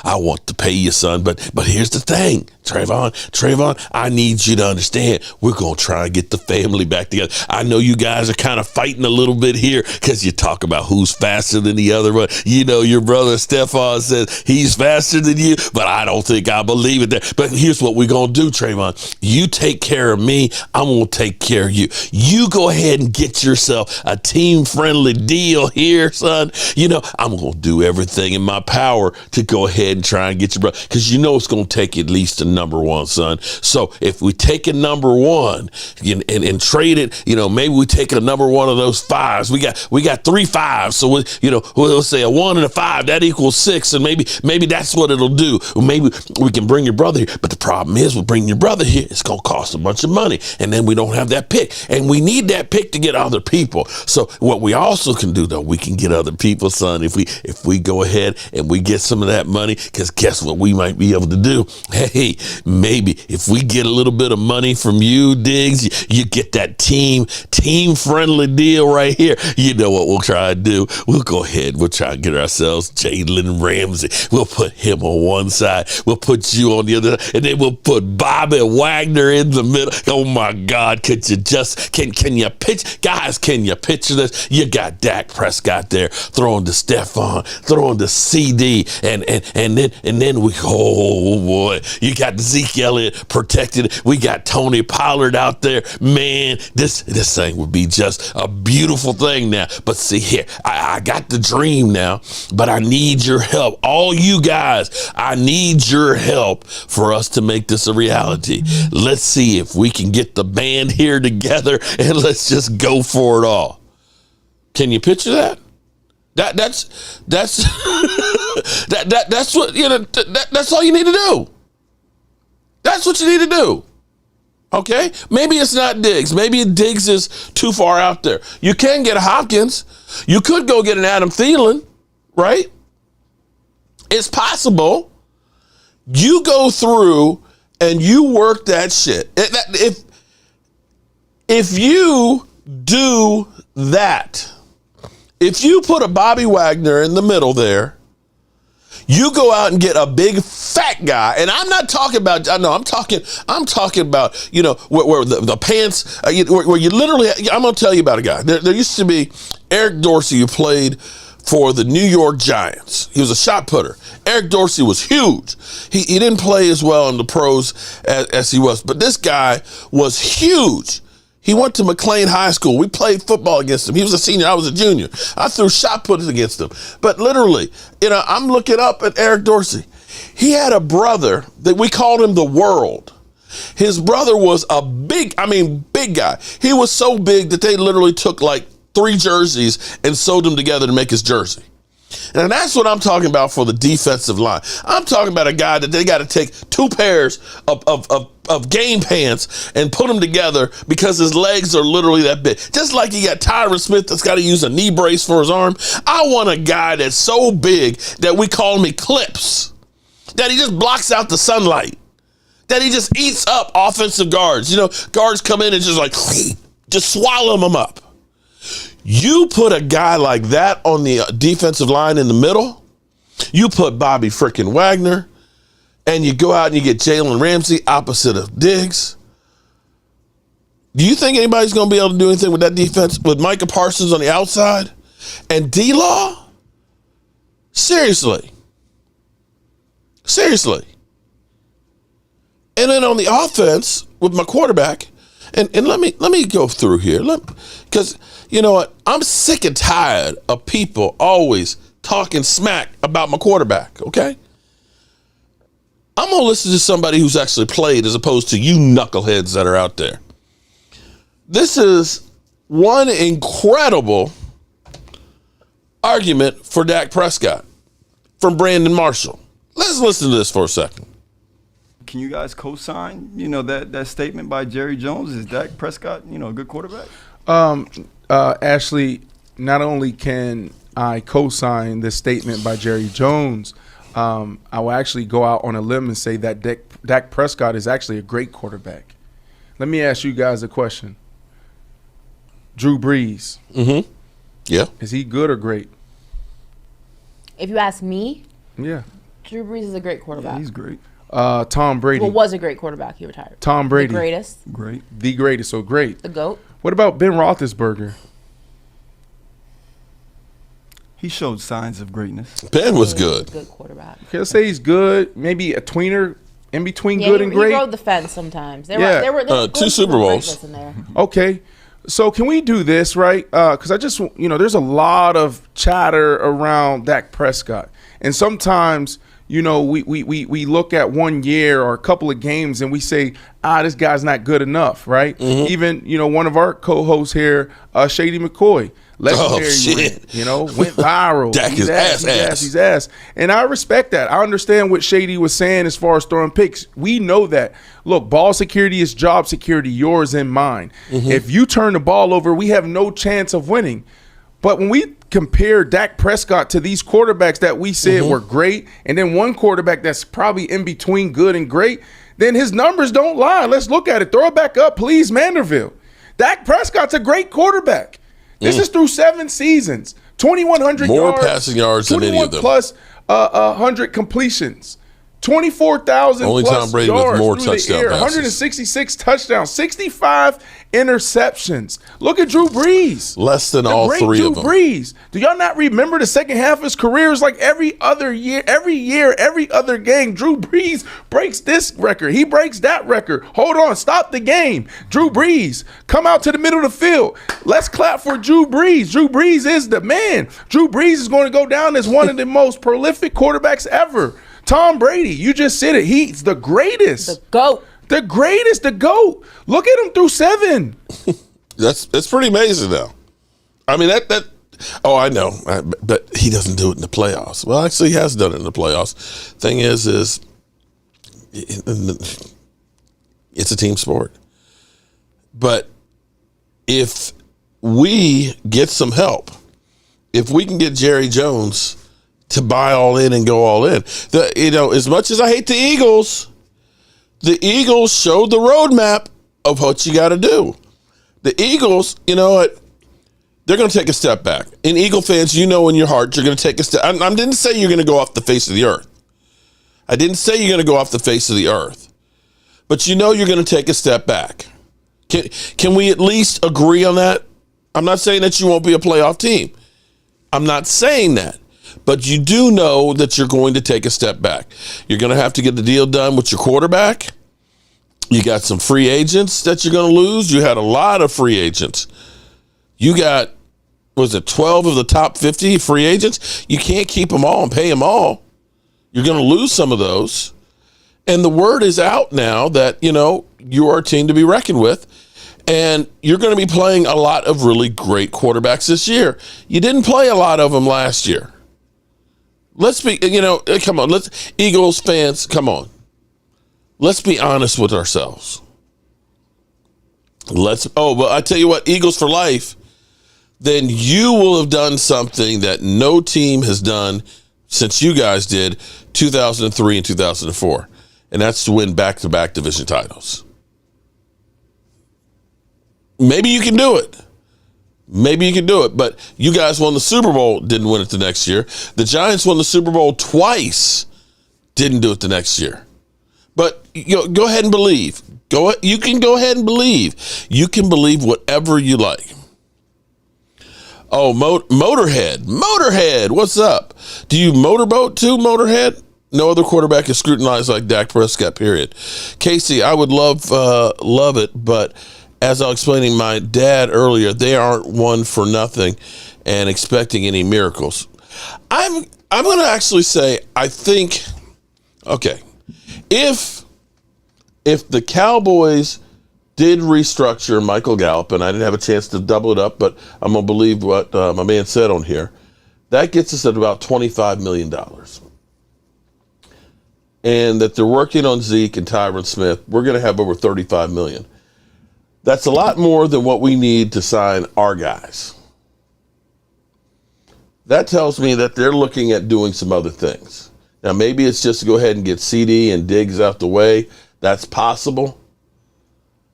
I want to pay you, son. But here's the thing, Trayvon, I need you to understand, we're going to try and get the family back together. I know you guys are kind of fighting a little bit here because you talk about who's faster than the other one. Your brother Stephon says he's faster than you, but I don't think I believe it there. But here's what we're going to do, Trayvon. You take care of me. I'm going to take care of you. You go ahead and get yourself a team-friendly deal here, son. I'm going to do everything in my power to go ahead and try and get your brother, because it's going to take at least a number one, son. So if we take a number one and trade it, maybe we take a number one of those fives. We got 3 5s. So we'll say a 1 and a 5, that equals 6. And maybe that's what it'll do. Maybe we can bring your brother here. But the problem is, with bringing your brother here, it's going to cost a bunch of money. And then we don't have that pick. And we need that pick to get other people. So what we also can do, though, we can get other people, son, if we go ahead and we get some of that money. Because guess what we might be able to do? Hey, maybe if we get a little bit of money from you, Diggs, you get that team-friendly deal right here. You know what we'll try to do? We'll go ahead. We'll try to get ourselves Jalen Ramsey. We'll put him on one side. We'll put you on the other side. And then we'll put Bobby Wagner in the middle. Oh, my God. Could you just, can you pitch? Guys, can you picture this? You got Dak Prescott there throwing to Stephon, throwing to CD. And then we, oh, boy. You got Zeke Elliott protected. We got Tony Pollard out there. Man, this thing would be just a beautiful thing now. But see here, I got the dream now, but I need your help. All you guys, I need your help for us to make this a reality. Let's see if we can get the band here together, and let's just go for it all. Can you picture that? That's that's what that's all you need to do. That's what you need to do. Okay? Maybe it's not Diggs. Maybe Diggs is too far out there. You can get a Hopkins. You could go get an Adam Thielen, right? It's possible. You go through and you work that shit. If you do that, if you put a Bobby Wagner in the middle there, you go out and get a big fat guy, and I'm not talking about. No, I'm talking about where the pants, where you literally. I'm gonna tell you about a guy. There used to be Eric Dorsey, who played for the New York Giants. He was a shot putter. Eric Dorsey was huge. He didn't play as well in the pros as he was, but this guy was huge. He went to McLean High School. We played football against him. He was a senior. I was a junior. I threw shot putters against him. But literally, I'm looking up at Eric Dorsey. He had a brother that we called him the World. His brother was a big guy. He was so big that they literally took like 3 jerseys and sewed them together to make his jersey. And that's what I'm talking about for the defensive line. I'm talking about a guy that they got to take 2 pairs of game pants and put them together because his legs are literally that big. Just like you got Tyron Smith that's got to use a knee brace for his arm. I want a guy that's so big that we call him Eclipse, that he just blocks out the sunlight, that he just eats up offensive guards. Guards come in and just swallow them up. You put a guy like that on the defensive line in the middle, you put Bobby freaking Wagner, and you go out and you get Jalen Ramsey opposite of Diggs. Do you think anybody's going to be able to do anything with that defense with Micah Parsons on the outside and D-Law? Seriously. And then on the offense with my quarterback, and let me go through here, because you know what? I'm sick and tired of people always talking smack about my quarterback, okay? I'm going to listen to somebody who's actually played as opposed to you knuckleheads that are out there. This is one incredible argument for Dak Prescott from Brandon Marshall. Let's listen to this for a second. Can you guys co-sign, that statement by Jerry Jones? Is Dak Prescott, a good quarterback? Ashley, can I co-sign this statement by Jerry Jones, I will actually go out on a limb and say that Dak Prescott is actually a great quarterback. Let me ask you guys a question. Drew Brees. Mm-hmm. Yeah. Is he good or great? If you ask me, yeah, Drew Brees is a great quarterback. Yeah, he's great. Tom Brady. Well, was a great quarterback. He retired. Tom Brady. The greatest. Great. The greatest, so great. The GOAT. What about Ben Roethlisberger? He showed signs of greatness. Ben was good. Good quarterback. Okay, let's say he's good. Maybe a tweener in between Yeah, good and great. He rode the fence sometimes. Yeah. There were 2 Super Bowls. in there. Okay. So can we do this, right? Because I just, there's a lot of chatter around Dak Prescott. And sometimes, we look at 1 year or a couple of games and we say, this guy's not good enough, right? Mm-hmm. Even, one of our co-hosts here, Shady McCoy, legendary went viral. Dak is ass. And I respect that. I understand what Shady was saying as far as throwing picks. We know that. Look, ball security is job security, yours and mine. Mm-hmm. If you turn the ball over, we have no chance of winning. But when we compare Dak Prescott to these quarterbacks that we said were great, and then one quarterback that's probably in between good and great, then his numbers don't lie. Let's look at it. Throw it back up, please, Manderville. Dak Prescott's a great quarterback. This is through 7 seasons, 2,100 More yards. passing yards than any of them. 21 plus 100 completions. 24,000 Only plus Tom Brady with yards more through the touchdown air, passes. 166 touchdowns, 65 interceptions. Look at Drew Brees. Less than The all great 3 Drew of them. Brees. Do y'all not remember the second half of his career? It was like every other year, every other game. Drew Brees breaks this record. He breaks that record. Hold on, stop the game. Drew Brees, come out to the middle of the field. Let's clap for Drew Brees. Drew Brees is the man. Drew Brees is going to go down as one of the most prolific quarterbacks ever. Tom Brady, you just said it. He's the greatest. The GOAT. The greatest, the GOAT. Look at him through 7. That's pretty amazing, though. I mean, that. Oh, I know, but he doesn't do it in the playoffs. Well, actually, he has done it in the playoffs. Thing is it's a team sport. But if we get some help, if we can get Jerry Jones to buy all in and go all in, as much as I hate the Eagles showed the roadmap of what you got to do. The Eagles, you know what? They're going to take a step back. And Eagle fans, in your heart, you're going to take a step. I didn't say you're going to go off the face of the earth. I didn't say you're going to go off the face of the earth. But you're going to take a step back. Can we at least agree on that? I'm not saying that you won't be a playoff team. I'm not saying that. But you do know that you're going to take a step back. You're going to have to get the deal done with your quarterback. You got some free agents that you're going to lose. You had a lot of free agents. You got, 12 of the top 50 free agents? You can't keep them all and pay them all. You're going to lose some of those. And the word is out now that, you are a team to be reckoned with. And you're going to be playing a lot of really great quarterbacks this year. You didn't play a lot of them last year. Let's be, come on, Eagles fans, come on. Let's be honest with ourselves. But I tell you what, Eagles for life, then you will have done something that no team has done since you guys did 2003 and 2004. And that's to win back-to-back division titles. Maybe you can do it. But you guys won the Super Bowl, didn't win it the next year. The Giants won the Super Bowl twice, didn't do it the next year. But go ahead and believe. You can go ahead and believe. You can believe whatever you like. Oh, Motorhead, what's up? Do you motorboat too, Motorhead? No other quarterback is scrutinized like Dak Prescott, period. Casey, I would love it, but as I was explaining my dad earlier, they aren't one for nothing and expecting any miracles. I'm going to actually say, I think, okay, if the Cowboys did restructure Michael Gallup, and I didn't have a chance to double it up, but I'm going to believe what my man said on here, that gets us at about $25 million. And that they're working on Zeke and Tyron Smith, we're going to have over $35 million. That's a lot more than what we need to sign our guys. that tells me that they're looking at doing some other things. Now, maybe it's just to go ahead and get CD and Diggs out the way. That's possible.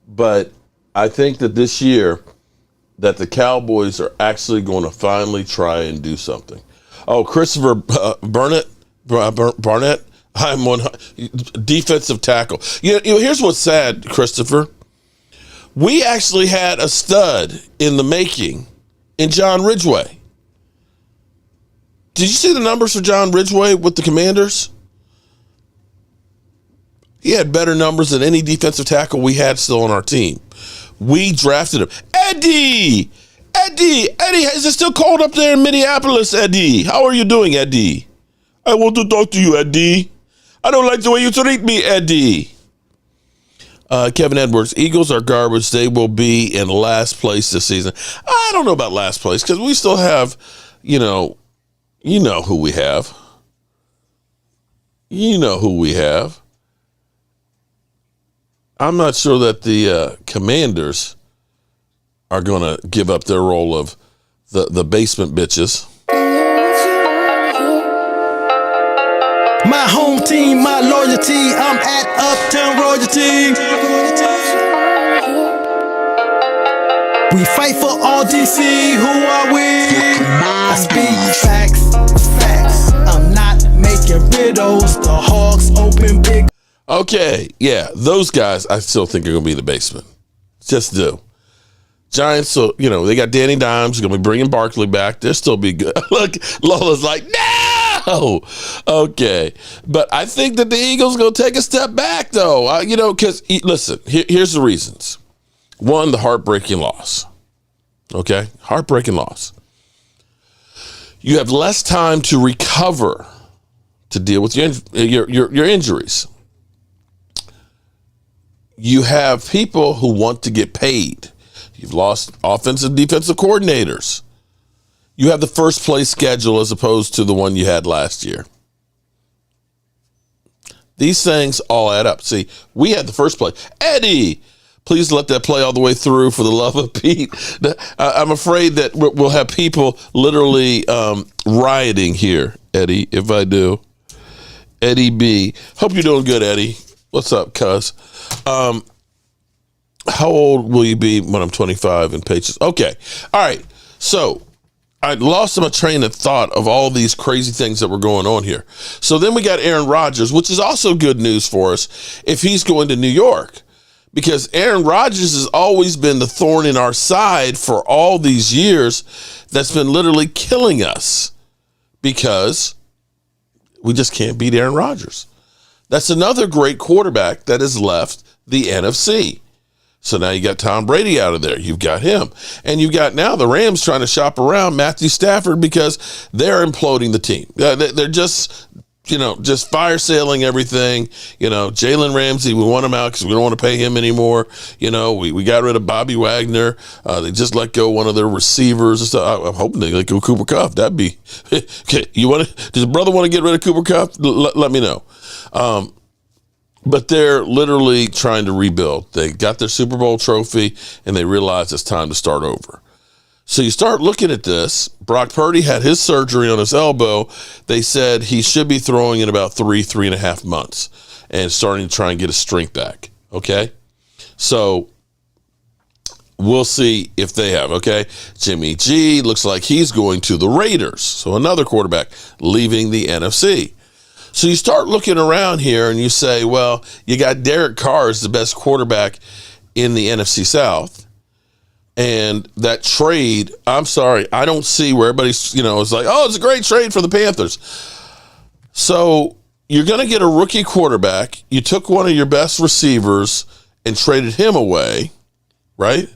But I think that this year that the Cowboys are actually going to finally try and do something. Oh, Christopher Barnett, I'm one defensive tackle. Here's what's sad, Christopher. We actually had a stud in the making in John Ridgeway. Did you see the numbers for John Ridgeway with the Commanders? He had better numbers than any defensive tackle we had still on our team. We drafted him. Eddie, is it still cold up there in Minneapolis, Eddie? How are you doing, Eddie? I want to talk to you, Eddie. I don't like the way you treat me, Eddie. Kevin Edwards, Eagles are garbage. They will be in last place this season. I don't know about last place because we still have, you know who we have. You know who we have. I'm not sure that the Commanders are going to give up their role of the basement bitches. My home team, my loyalty, I'm at Uptown Royalty. We fight for all DC, who are we? I speak facts, I'm not making riddles, the Hawks open big. Okay, yeah, those guys I still think are going to be in the basement. Just do. Giants, so, they got Danny Dimes, going to be bringing Barkley back. They'll still be good. Look, Lola's like, no! Okay, but I think that the Eagles going to take a step back, though. Because, listen, here's the reasons. One, the heartbreaking loss. Okay? Heartbreaking loss. You have less time to recover to deal with your injuries. You have people who want to get paid. You've lost offensive and defensive coordinators. You have the first place schedule as opposed to the one you had last year. These things all add up. See, we had the first play. Eddie, please let that play all the way through for the love of Pete. I'm afraid that we'll have people literally rioting here, Eddie, if I do. Eddie B. Hope you're doing good, Eddie. What's up, cuz? How old will you be when I'm 25 and pages? Okay. All right. So I lost my train of thought of all these crazy things that were going on here. So then we got Aaron Rodgers, which is also good news for us if he's going to New York, because Aaron Rodgers has always been the thorn in our side for all these years that's been literally killing us because we just can't beat Aaron Rodgers. That's another great quarterback that has left the NFC. So now you got Tom Brady out of there. You've got him. And you've got now the Rams trying to shop around Matthew Stafford because they're imploding the team. They're just fire sailing everything. Jalen Ramsey, we want him out because we don't want to pay him anymore. We got rid of Bobby Wagner. They just let go one of their receivers and stuff. I'm hoping they let go Cooper Kupp. That'd be okay. Does your brother want to get rid of Cooper Kupp? Let me know. But they're literally trying to rebuild. They got their Super Bowl trophy, and they realize it's time to start over. So you start looking at this. Brock Purdy had his surgery on his elbow. They said he should be throwing in about 3.5 months and starting to try and get his strength back. Okay? So we'll see if they have, okay? Jimmy G looks like he's going to the Raiders. So another quarterback leaving the NFC. So you start looking around here and you say, well, you got Derek Carr as the best quarterback in the NFC South. And that trade, I'm sorry, I don't see where everybody's, is like, oh, it's a great trade for the Panthers. So you're going to get a rookie quarterback. You took one of your best receivers and traded him away, right?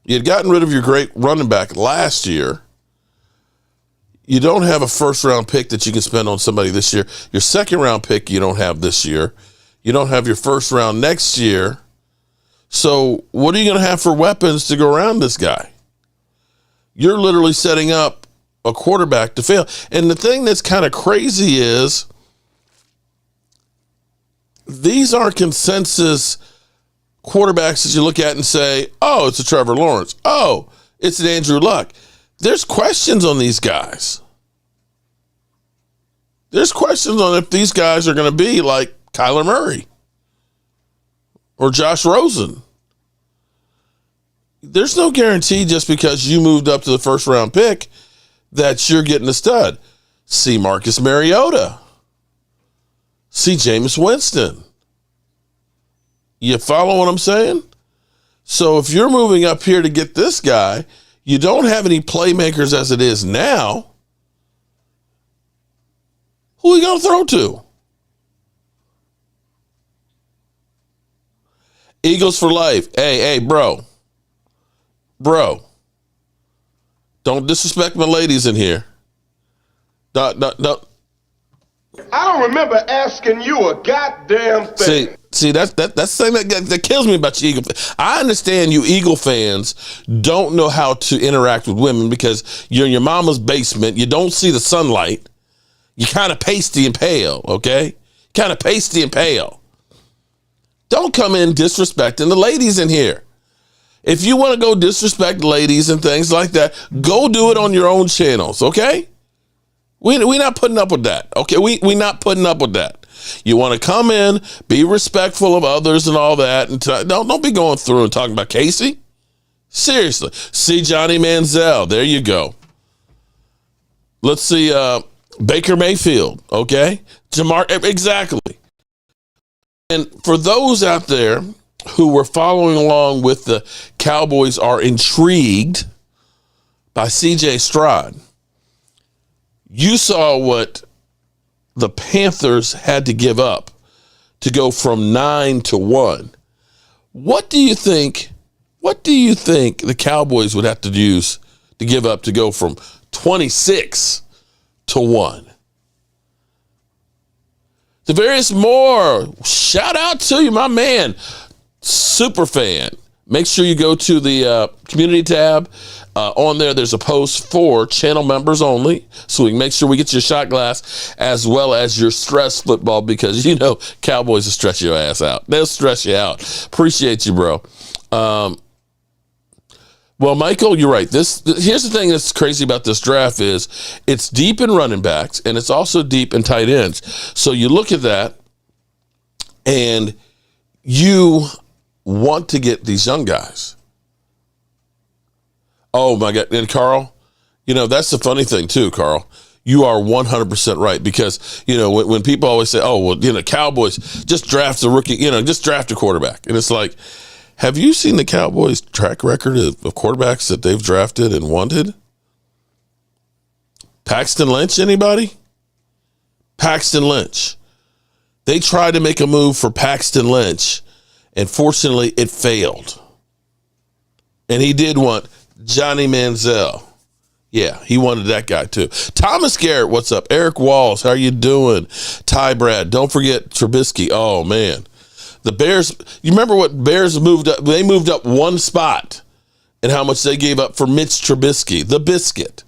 You had gotten rid of your great running back last year. You don't have a first-round pick that you can spend on somebody this year. Your second-round pick you don't have this year. You don't have your first round next year. So what are you going to have for weapons to go around this guy? You're literally setting up a quarterback to fail. And the thing that's kind of crazy is these aren't consensus quarterbacks that you look at and say, oh, it's a Trevor Lawrence. Oh, it's an Andrew Luck. There's questions on these guys. There's questions on if these guys are going to be like Kyler Murray or Josh Rosen. There's no guarantee just because you moved up to the first round pick that you're getting a stud. See Marcus Mariota. See Jameis Winston. You follow what I'm saying? So if you're moving up here to get this guy, you don't have any playmakers as it is now. Who are you going to throw to? Eagles for life. Hey, bro. Bro. Don't disrespect my ladies in here. Don't. I don't remember asking you a goddamn thing. See, that's the thing that kills me about you Eagle fans. I understand you Eagle fans don't know how to interact with women because you're in your mama's basement. You don't see the sunlight. You're kind of pasty and pale, okay? Kind of pasty and pale. Don't come in disrespecting the ladies in here. If you want to go disrespect ladies and things like that, go do it on your own channels, okay? We not putting up with that, okay? We not putting up with that. You want to come in, be respectful of others and all that, and don't be going through and talking about Casey. Seriously. See Johnny Manziel. There you go. Let's see Baker Mayfield, okay? Exactly. And for those out there who were following along with the Cowboys are intrigued by CJ Stroud, you saw what the Panthers had to give up to go from 9-1. What do you think the Cowboys would have to use to give up to go from 26-1? Devarius Moore, shout out to you, my man. Super fan. Make sure you go to the community tab. On there, there's a post for channel members only, so we can make sure we get your shot glass as well as your stress football, because you know Cowboys will stress your ass out. They'll stress you out. Appreciate you, bro. Well, Michael, you're right. Here's the thing that's crazy about this draft is it's deep in running backs and it's also deep in tight ends. So you look at that and you want to get these young guys. Oh my God. And Carl, that's the funny thing too, Carl. You are 100% right, because, when people always say, oh, well, Cowboys just draft a rookie, just draft a quarterback. And it's like, have you seen the Cowboys' track record of quarterbacks that they've drafted and wanted? Paxton Lynch, anybody? Paxton Lynch. They tried to make a move for Paxton Lynch, and fortunately it failed. And he did want Johnny Manziel. Yeah, he wanted that guy too. Thomas Garrett, what's up? Eric Walls, how you doing? Ty Brad, don't forget Trubisky. Oh, man. The Bears, you remember what Bears moved up? They moved up one spot and how much they gave up for Mitch Trubisky, the biscuit.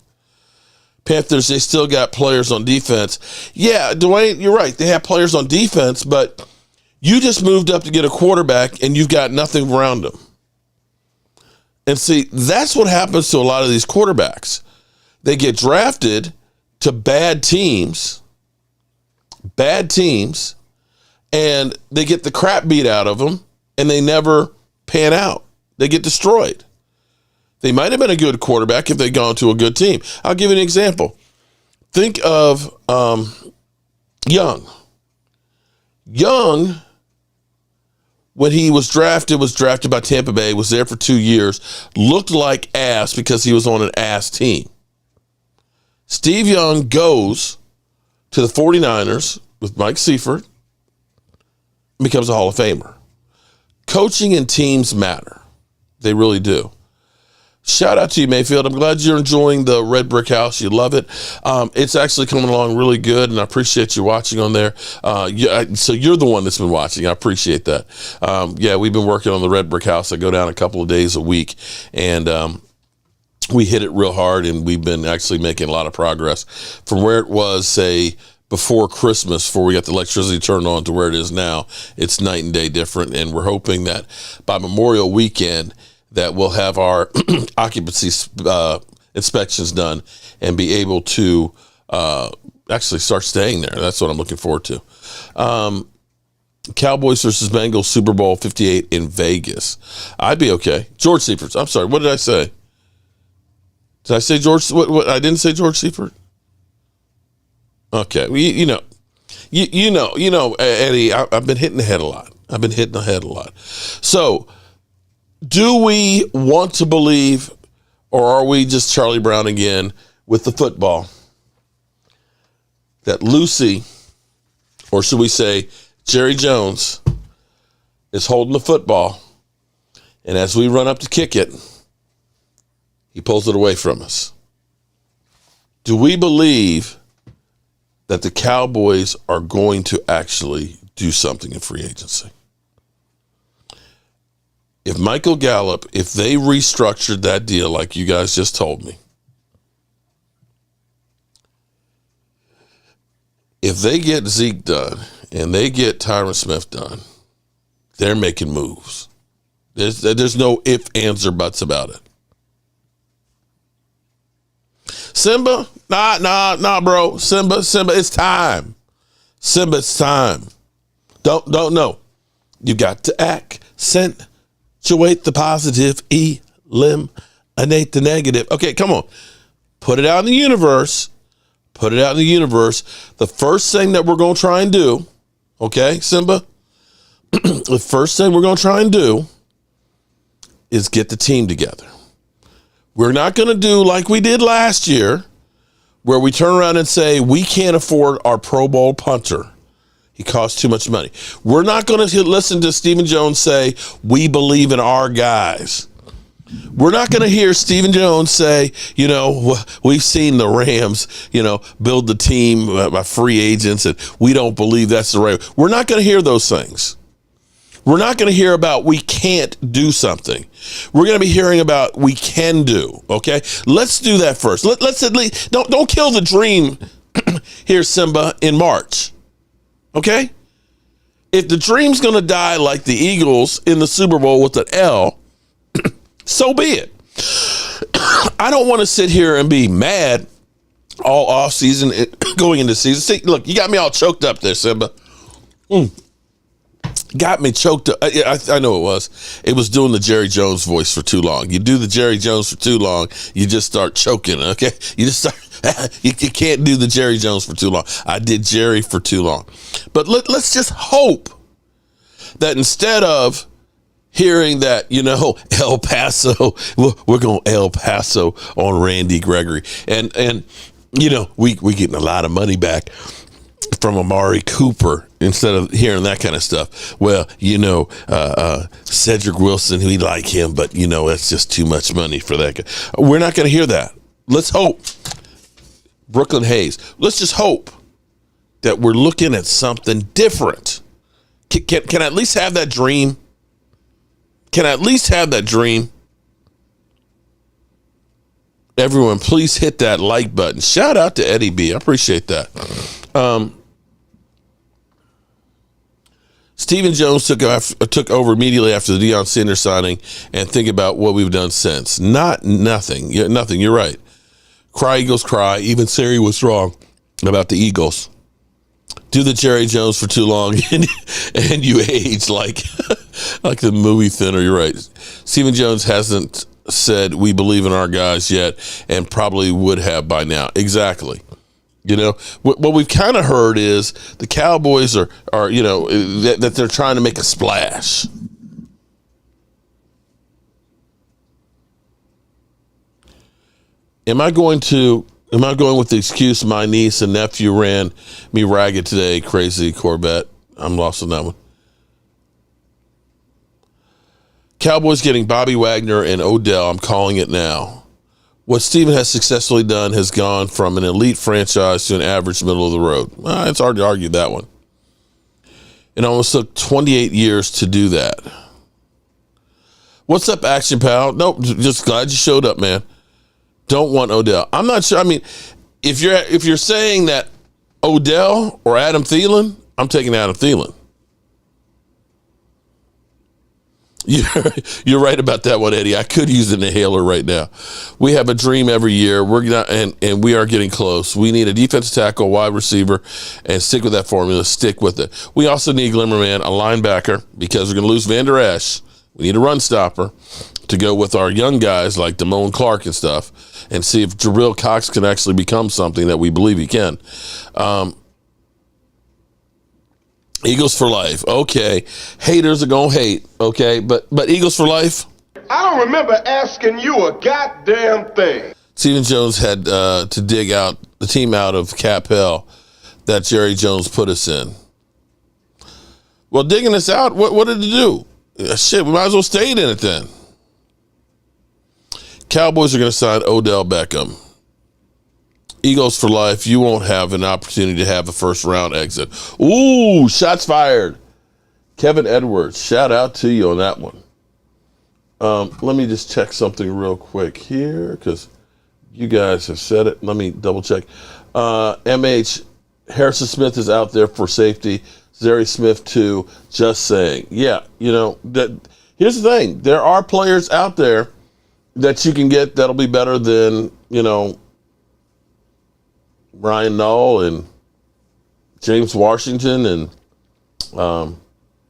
Panthers, they still got players on defense. Yeah, Dwayne, you're right. They have players on defense, but you just moved up to get a quarterback and you've got nothing around them. And see, that's what happens to a lot of these quarterbacks. They get drafted to bad teams, and they get the crap beat out of them, and they never pan out. They get destroyed. They might have been a good quarterback if they'd gone to a good team. I'll give you an example. Think of Young. Young, when he was drafted by Tampa Bay, was there for 2 years, looked like ass because he was on an ass team. Steve Young goes to the 49ers with Mike Seifert, becomes a Hall of Famer. Coaching and teams matter. They really do. Shout out to you, Mayfield. I'm glad you're enjoying the red brick house. You love it. It's actually coming along really good, and I appreciate you watching on there. So you're the one that's been watching. I appreciate that. We've been working on the red brick house. I go down a couple of days a week, and we hit it real hard, and we've been actually making a lot of progress from where it was, say, before Christmas, before we got the electricity turned on, to where it is now. It's night and day different, and we're hoping that by Memorial Weekend that we'll have our occupancy inspections done and be able to actually start staying there. That's what I'm looking forward to. Cowboys versus Bengals, Super Bowl 58 in Vegas. I'd be okay. George Seifert. I'm sorry. What did I say? Did I say George? What I didn't say George Seifert. Okay. Well, you know, Eddie. I've been hitting the head a lot. So, do we want to believe, or are we just Charlie Brown again with the football, that Lucy, or should we say Jerry Jones, is holding the football, and as we run up to kick it, he pulls it away from us? Do we believe that the Cowboys are going to actually do something in free agency? If Michael Gallup, if they restructured that deal like you guys just told me, if they get Zeke done and they get Tyron Smith done, they're making moves. There's no ifs, ands, or buts about it. Simba, nah, bro. Simba, it's time. Simba, it's time. Don't know. You got to accentuate the positive, eliminate the negative. Okay, come on. Put it out in the universe. The first thing that we're going to try and do, okay, Simba? The first thing we're going to try and do is get the team together. We're not going to do like we did last year, where we turn around and say, we can't afford our Pro Bowl punter. He costs too much money. We're not going to listen to Stephen Jones say, we believe in our guys. We're not going to hear Stephen Jones say, you know, we've seen the Rams, you know, build the team by free agents, and we don't believe that's the right. We're not going to hear those things. We're not going to hear about we can't do something. We're going to be hearing about we can do, okay? Let's do that first. Let's at least, don't kill the dream here, Simba, in March, okay? If the dream's going to die like the Eagles in the Super Bowl with an L, so be it. I don't want to sit here and be mad all off season going into season. See, look, you got me all choked up there, Simba. Got me choked up. I know it was. It was doing the Jerry Jones voice for too long. You do the Jerry Jones for too long, you just start choking, okay? You just start, you can't do the Jerry Jones for too long. I did Jerry for too long. But let's just hope that instead of hearing that, you know, El Paso, we're going El Paso on Randy Gregory. And you know, we getting a lot of money back from Amari Cooper instead of hearing that kind of stuff. Well, you know, Cedric Wilson, we like him, but, you know, that's just too much money for that guy. We're not going to hear that. Let's hope. Brooklyn Hayes, let's just hope that we're looking at something different. Can I at least have that dream? Can I at least have that dream? Everyone, please hit that like button. Shout out to Eddie B. I appreciate that. Stephen Jones took over immediately after the Deion Sanders signing, and think about what we've done since. Nothing. You're right. Cry Eagles cry. Even Siri was wrong about the Eagles. Do the Jerry Jones for too long, and you age like the movie Thinner. You're right. Stephen Jones hasn't said we believe in our guys yet, and probably would have by now. Exactly. You know, what we've kind of heard is the Cowboys are you know, that they're trying to make a splash. Am I going with the excuse my niece and nephew ran me ragged today? Crazy Corvette. I'm lost on that one. Cowboys getting Bobby Wagner and Odell. I'm calling it now. What Steven has successfully done has gone from an elite franchise to an average middle of the road. It's hard to argue that one. It almost took 28 years to do that. What's up, Action Pal? Nope, just glad you showed up, man. Don't want Odell. I'm not sure. I mean, if you're saying that Odell or Adam Thielen, I'm taking Adam Thielen. You're right about that one, Eddie. I could use an inhaler right now. We have a dream every year. We're not, and we are getting close. We need a defensive tackle, wide receiver, and stick with that formula. Stick with it. We also need Glimmerman, a linebacker, because we're going to lose Van Der Esch. We need a run stopper to go with our young guys like Damone Clark and stuff, and see if Jabril Cox can actually become something that we believe he can. Eagles for life. Okay. Haters are going to hate. Okay. But Eagles for life. I don't remember asking you a goddamn thing. Stephen Jones had to dig out the team out of cap hell that Jerry Jones put us in. Well, digging us out, what did it do? Shit, we might as well stay in it then. Cowboys are going to sign Odell Beckham. Eagles for life, you won't have an opportunity to have a first-round exit. Ooh, shots fired. Kevin Edwards, shout out to you on that one. Let me just check something real quick here because you guys have said it. Let me double-check. MH, Harrison Smith is out there for safety. Zary Smith, too. Just saying. Yeah, here's the thing. There are players out there that you can get that'll be better than, Brian Null and James Washington and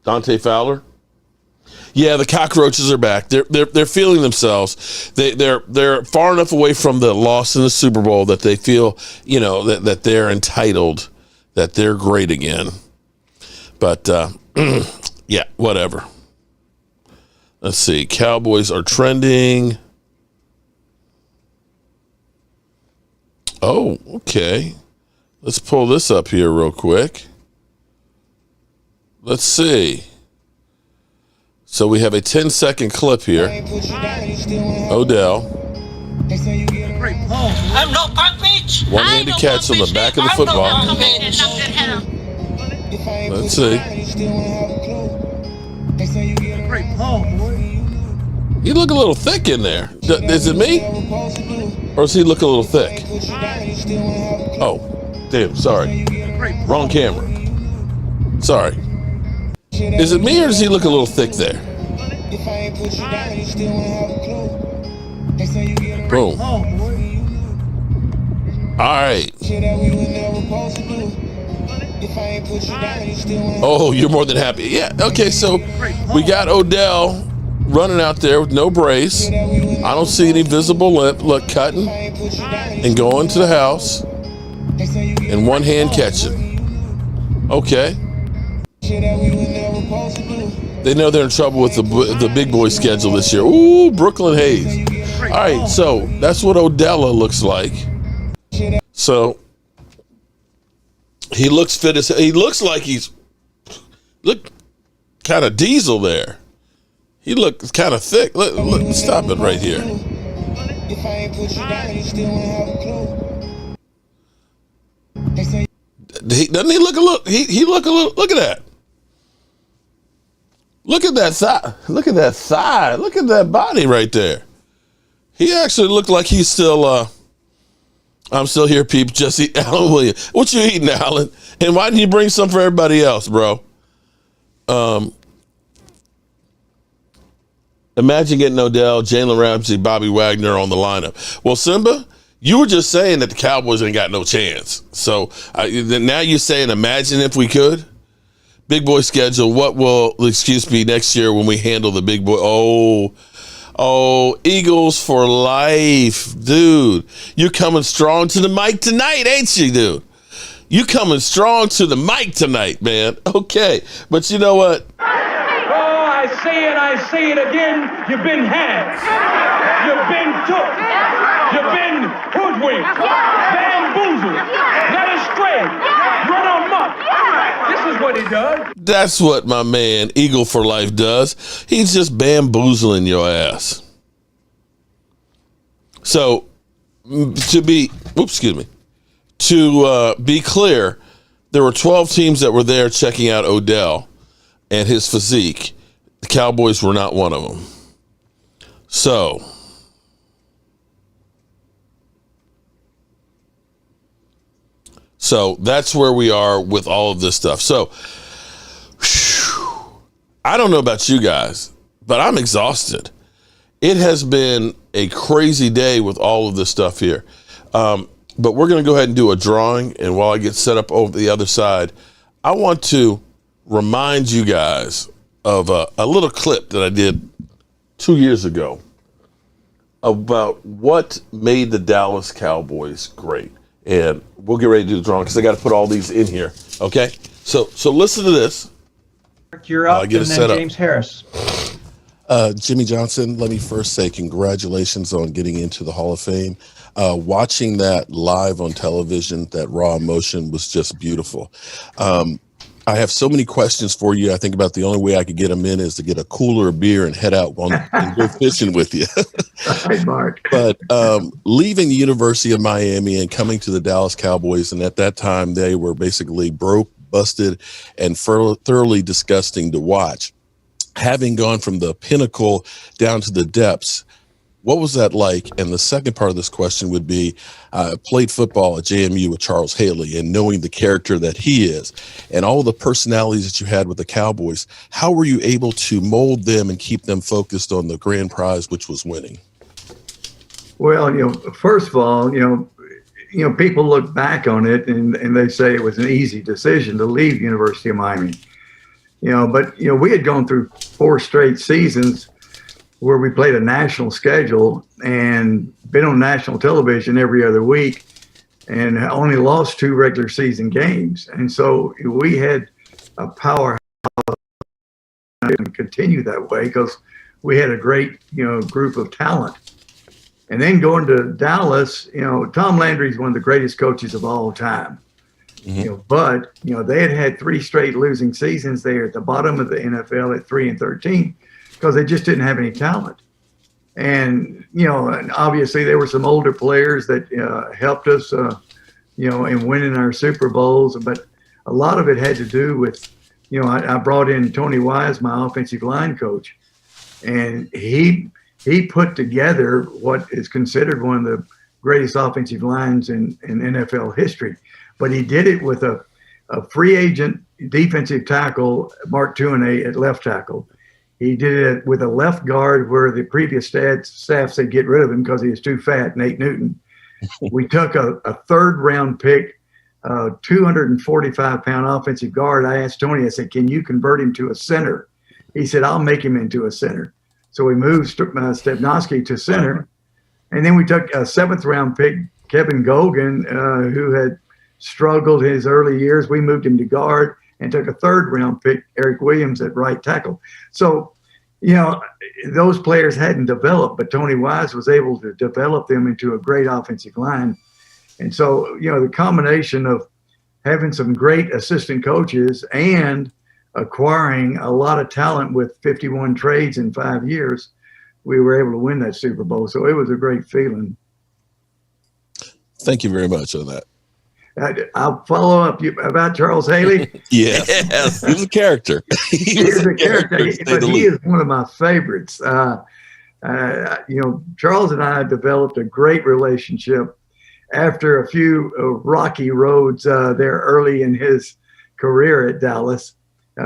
Dante Fowler. Yeah, the cockroaches are back. They're feeling themselves. They're far enough away from the loss in the Super Bowl that they feel, that they're entitled, that they're great again. But yeah, whatever. Let's see. Cowboys are trending. Oh, okay. Let's pull this up here real quick. Let's see. So we have a 10-second clip here. Odell. I'm no punk bitch. One-handed catch on the back of the football. Let's see. You look a little thick in there. Is it me? Or does he look a little thick? Oh, damn, sorry. Wrong camera. Sorry. Is it me or does he look a little thick there? Boom. All right. Oh, you're more than happy. Yeah, okay, so we got Odell running out there with no brace. I don't see any visible lip. Look, cutting and going to the house and one hand catching. Okay. They know they're in trouble with the big boy schedule this year. Ooh, Brooklyn Hayes. All right, so that's what Odella looks like. So he looks fit as he looks like look kind of diesel there. He looks kind of thick. Look, stop it right here. Doesn't he look a little? He look a little. Look at that. Look at that thigh. Look at that thigh. Look at that body right there. He actually looked like he's still. I'm still here, peeps. Jesse Allen Williams. What you eating, Allen? And why didn't you bring some for everybody else, bro? Imagine getting Odell, Jalen Ramsey, Bobby Wagner on the lineup. Well, Simba, you were just saying that the Cowboys ain't got no chance. So now you're saying, imagine if we could. Big boy schedule. What will the excuse be next year when we handle the big boy? Oh, Eagles for life, dude. You're coming strong to the mic tonight, ain't you, dude? You coming strong to the mic tonight, man. Okay, but you know what? I say it again, you've been had. You've been took. You've been hoodwinked. Bamboozled. Led astray. Run amok. This is what he does. That's what my man, Eagle for Life, does. He's just bamboozling your ass. So, to be clear, there were 12 teams that were there checking out Odell and his physique. The Cowboys were not one of them. So that's where we are with all of this stuff. So I don't know about you guys. but I'm exhausted. It has been a crazy day with all of this stuff here. But we're going to go ahead and do a drawing. And while I get set up over the other side, I want to remind you guys of a little clip that I did 2 years ago about what made the Dallas Cowboys great. And we'll get ready to do the drawing because I got to put all these in here. Okay? So listen to this. You're up, get and it then set James up. Harris. Jimmy Johnson, let me first say congratulations on getting into the Hall of Fame. Watching that live on television, that raw emotion was just beautiful. I have so many questions for you. I think about the only way I could get them in is to get a cooler of beer and head out and go fishing with you. Hi, Mark. But leaving the University of Miami and coming to the Dallas Cowboys, and at that time they were basically broke, busted, and thoroughly disgusting to watch. Having gone from the pinnacle down to the depths, what was that like? And the second part of this question would be, I played football at JMU with Charles Haley, and knowing the character that he is and all the personalities that you had with the Cowboys, how were you able to mold them and keep them focused on the grand prize, which was winning? Well, first of all, people look back on it and they say it was an easy decision to leave University of Miami. But we had gone through 4 straight seasons where we played a national schedule and been on national television every other week and only lost 2 regular season games. And so we had a powerhouse and continue that way because we had a great, group of talent. And then going to Dallas, Tom Landry is one of the greatest coaches of all time. Mm-hmm. But they had 3 straight losing seasons there at the bottom of the NFL at 3-13 because they just didn't have any talent. And and obviously there were some older players that helped us, in winning our Super Bowls. But a lot of it had to do with, I brought in Tony Wise, my offensive line coach, and he put together what is considered one of the greatest offensive lines in NFL history. But he did it with a free agent defensive tackle, Mark Tuinei, at left tackle. He did it with a left guard where the previous staff said get rid of him because he was too fat, Nate Newton. We took a 3rd round pick, 245-pound offensive guard. I asked Tony, I said, can you convert him to a center? He said, I'll make him into a center. So we moved Stepnoski to center. And then we took a 7th round pick, Kevin Gogan, who had struggled his early years. We moved him to guard and took a 3rd round pick, Eric Williams, at right tackle. So, those players hadn't developed, but Tony Wise was able to develop them into a great offensive line. And so, the combination of having some great assistant coaches and acquiring a lot of talent with 51 trades in 5 years, we were able to win that Super Bowl. So it was a great feeling. Thank you very much on that. I'll follow up about Charles Haley. Yes, he's a character. He is a character, but he is one of my favorites. Charles and I developed a great relationship after a few rocky roads there early in his career at Dallas.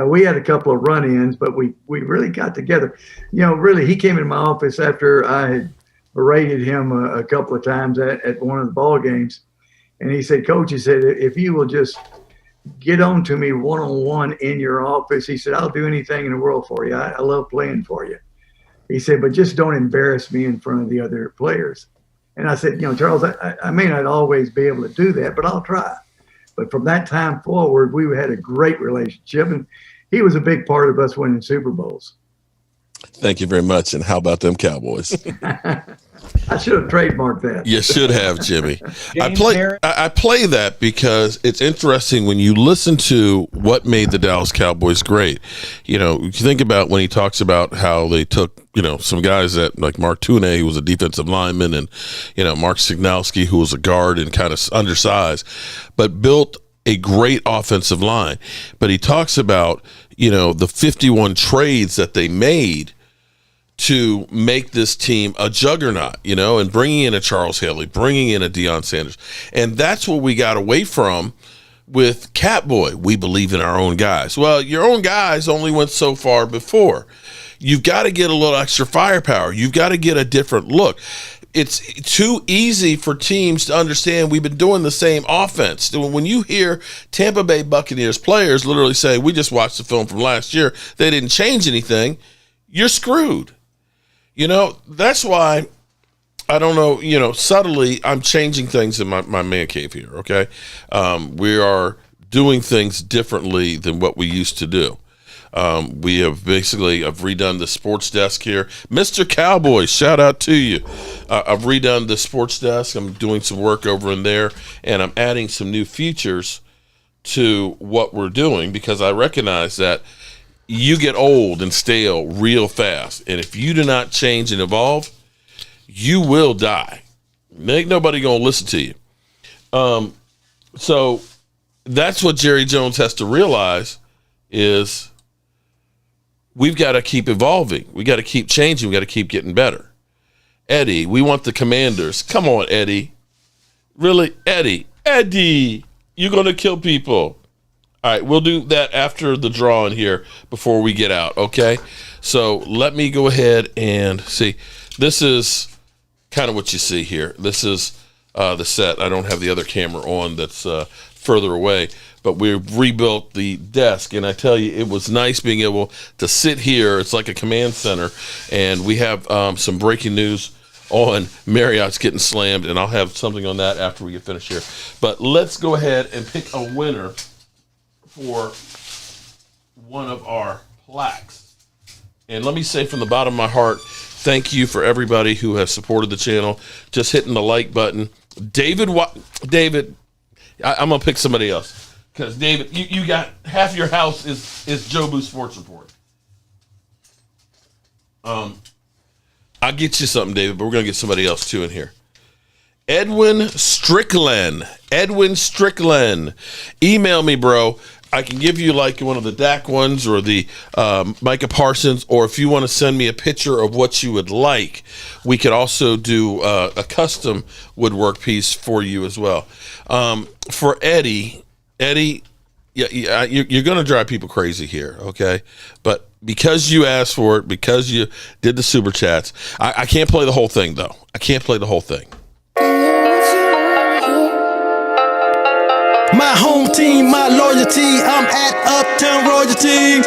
We had a couple of run-ins, but we really got together. Really, he came into my office after I had berated him a couple of times at one of the ball games. And he said, Coach, he said, if you will just get on to me one-on-one in your office, he said, I'll do anything in the world for you. I love playing for you. He said, but just don't embarrass me in front of the other players. And I said, Charles, I may not always be able to do that, but I'll try. But from that time forward, we had a great relationship, and he was a big part of us winning Super Bowls. Thank you very much. And how about them Cowboys? I should have trademarked that. You should have, Jimmy. I play that because it's interesting when you listen to what made the Dallas Cowboys great. You think about when he talks about how they took, some guys that like Mark Tuinei, who was a defensive lineman, and, Mark Signowski, who was a guard and kind of undersized, but built a great offensive line. But he talks about, the 51 trades that they made to make this team a juggernaut, and bringing in a Charles Haley, bringing in a Deion Sanders. And that's what we got away from with Catboy. We believe in our own guys. Well, your own guys only went so far before. You've got to get a little extra firepower. You've got to get a different look. It's too easy for teams to understand we've been doing the same offense. When you hear Tampa Bay Buccaneers players literally say, we just watched the film from last year, they didn't change anything, you're screwed. That's why, I don't know, subtly I'm changing things in my man cave here, okay? We are doing things differently than what we used to do. We have basically, I've redone the sports desk here. Mr. Cowboys, shout out to you. I've redone the sports desk. I'm doing some work over in there, and I'm adding some new features to what we're doing because I recognize that you get old and stale real fast. And if you do not change and evolve, you will die. Ain't nobody going to listen to you. So that's what Jerry Jones has to realize is we've got to keep evolving. We got to keep changing. We got to keep getting better. Eddie, we want the Commanders. Come on, Eddie. Really? Eddie, you're going to kill people. All right, we'll do that after the draw in here before we get out, okay? So let me go ahead and see. This is kind of what you see here. This is the set. I don't have the other camera on that's further away. But we've rebuilt the desk, and I tell you, it was nice being able to sit here. It's like a command center, and we have some breaking news on Marriott's getting slammed, and I'll have something on that after we get finished here. But let's go ahead and pick a winner for one of our plaques. And let me say from the bottom of my heart, thank you for everybody who has supported the channel, just hitting the like button. David, I'm going to pick somebody else. Because, David, you got half your house is Joe Boo Sports Report. I'll get you something, David, but we're going to get somebody else, too, in here. Edwin Strickland. Email me, bro. I can give you, like, one of the Dak ones or the Micah Parsons, or if you want to send me a picture of what you would like, we could also do a custom woodwork piece for you as well. For Eddie, you're going to drive people crazy here, okay? But because you asked for it, because you did the super chats, I can't play the whole thing, though. I can't play the whole thing. My home team, my loyalty, I'm at Uptown Royalty.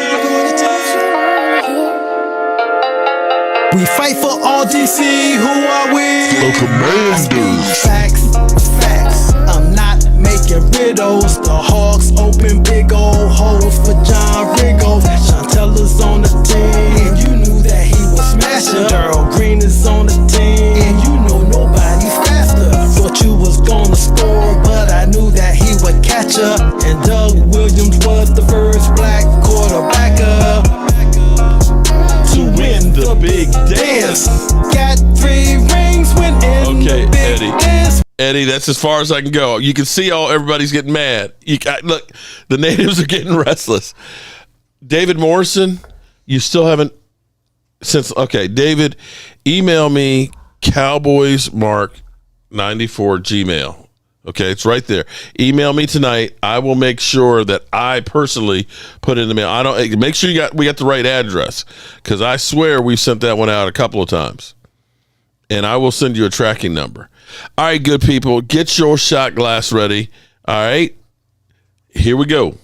We fight for all DC, who are we? The Commanders. Facts, I'm not making riddles. The Hawks open big old holes for John Riggle. Chantella's on the team, and you knew that he was smashing. Darryl Green is on the team, and you know nobody's faster. Thought you was gonna score, but I knew that he would catch her. And Doug Williams was the first black quarterbacker to win the big dance. Got 3 rings, winning the big dance. Eddie, that's as far as I can go. You can see everybody's getting mad. Look, the natives are getting restless. David Morrison, you still haven't David, email me cowboysmark94 Okay, it's right there. Email me tonight. I will make sure that I personally put it in the mail. Make sure we got the right address, because I swear we've sent that one out a couple of times. And I will send you a tracking number. All right, good people, get your shot glass ready. All right, here we go.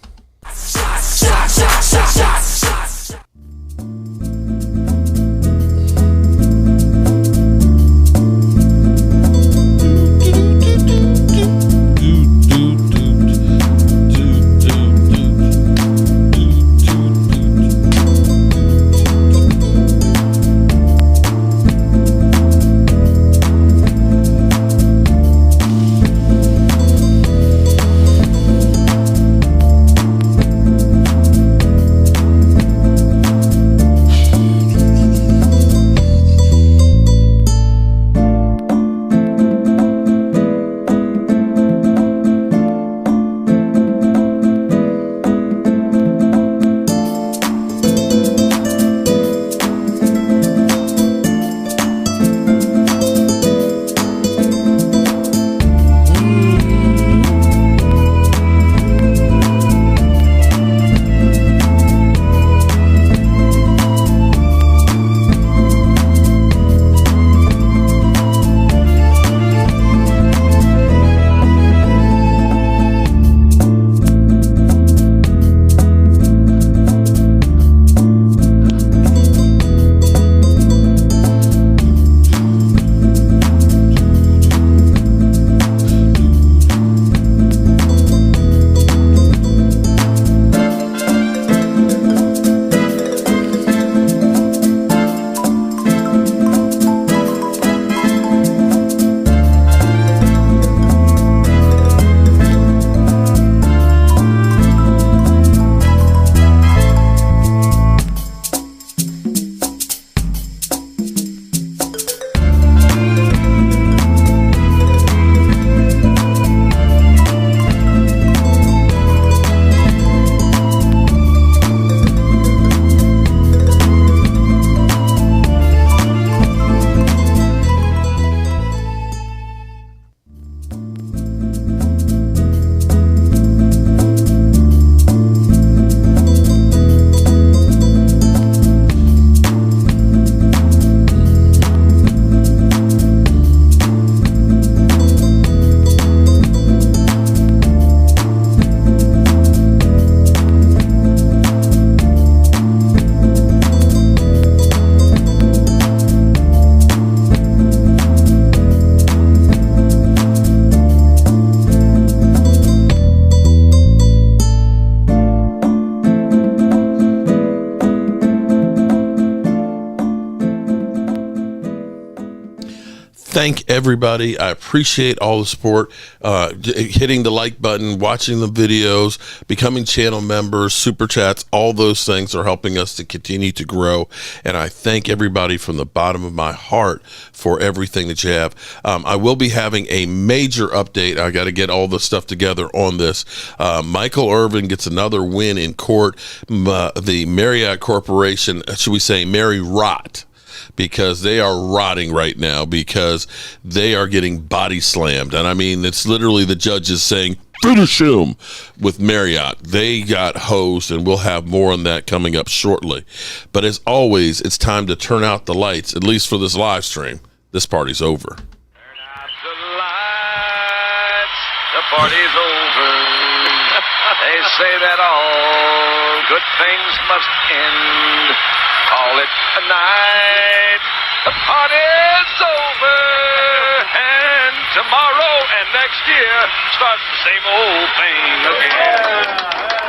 thank everybody. I appreciate all the support, hitting the like button, watching the videos, becoming channel members, super chats. All those things are helping us to continue to grow. And I thank everybody from the bottom of my heart for everything that you have. I will be having a major update. I got to get all the stuff together on this. Michael Irvin gets another win in court. The Marriott Corporation, should we say Mary Rot, because they are rotting right now because they are getting body slammed. And I mean, it's literally the judges saying, finish him with Marriott. They got hosed, and we'll have more on that coming up shortly. But as always, it's time to turn out the lights, at least for this live stream. This party's over. Turn out the lights, the party's over. They say that all good things must end. Call it a night. The party's over. And tomorrow and next year starts the same old thing again.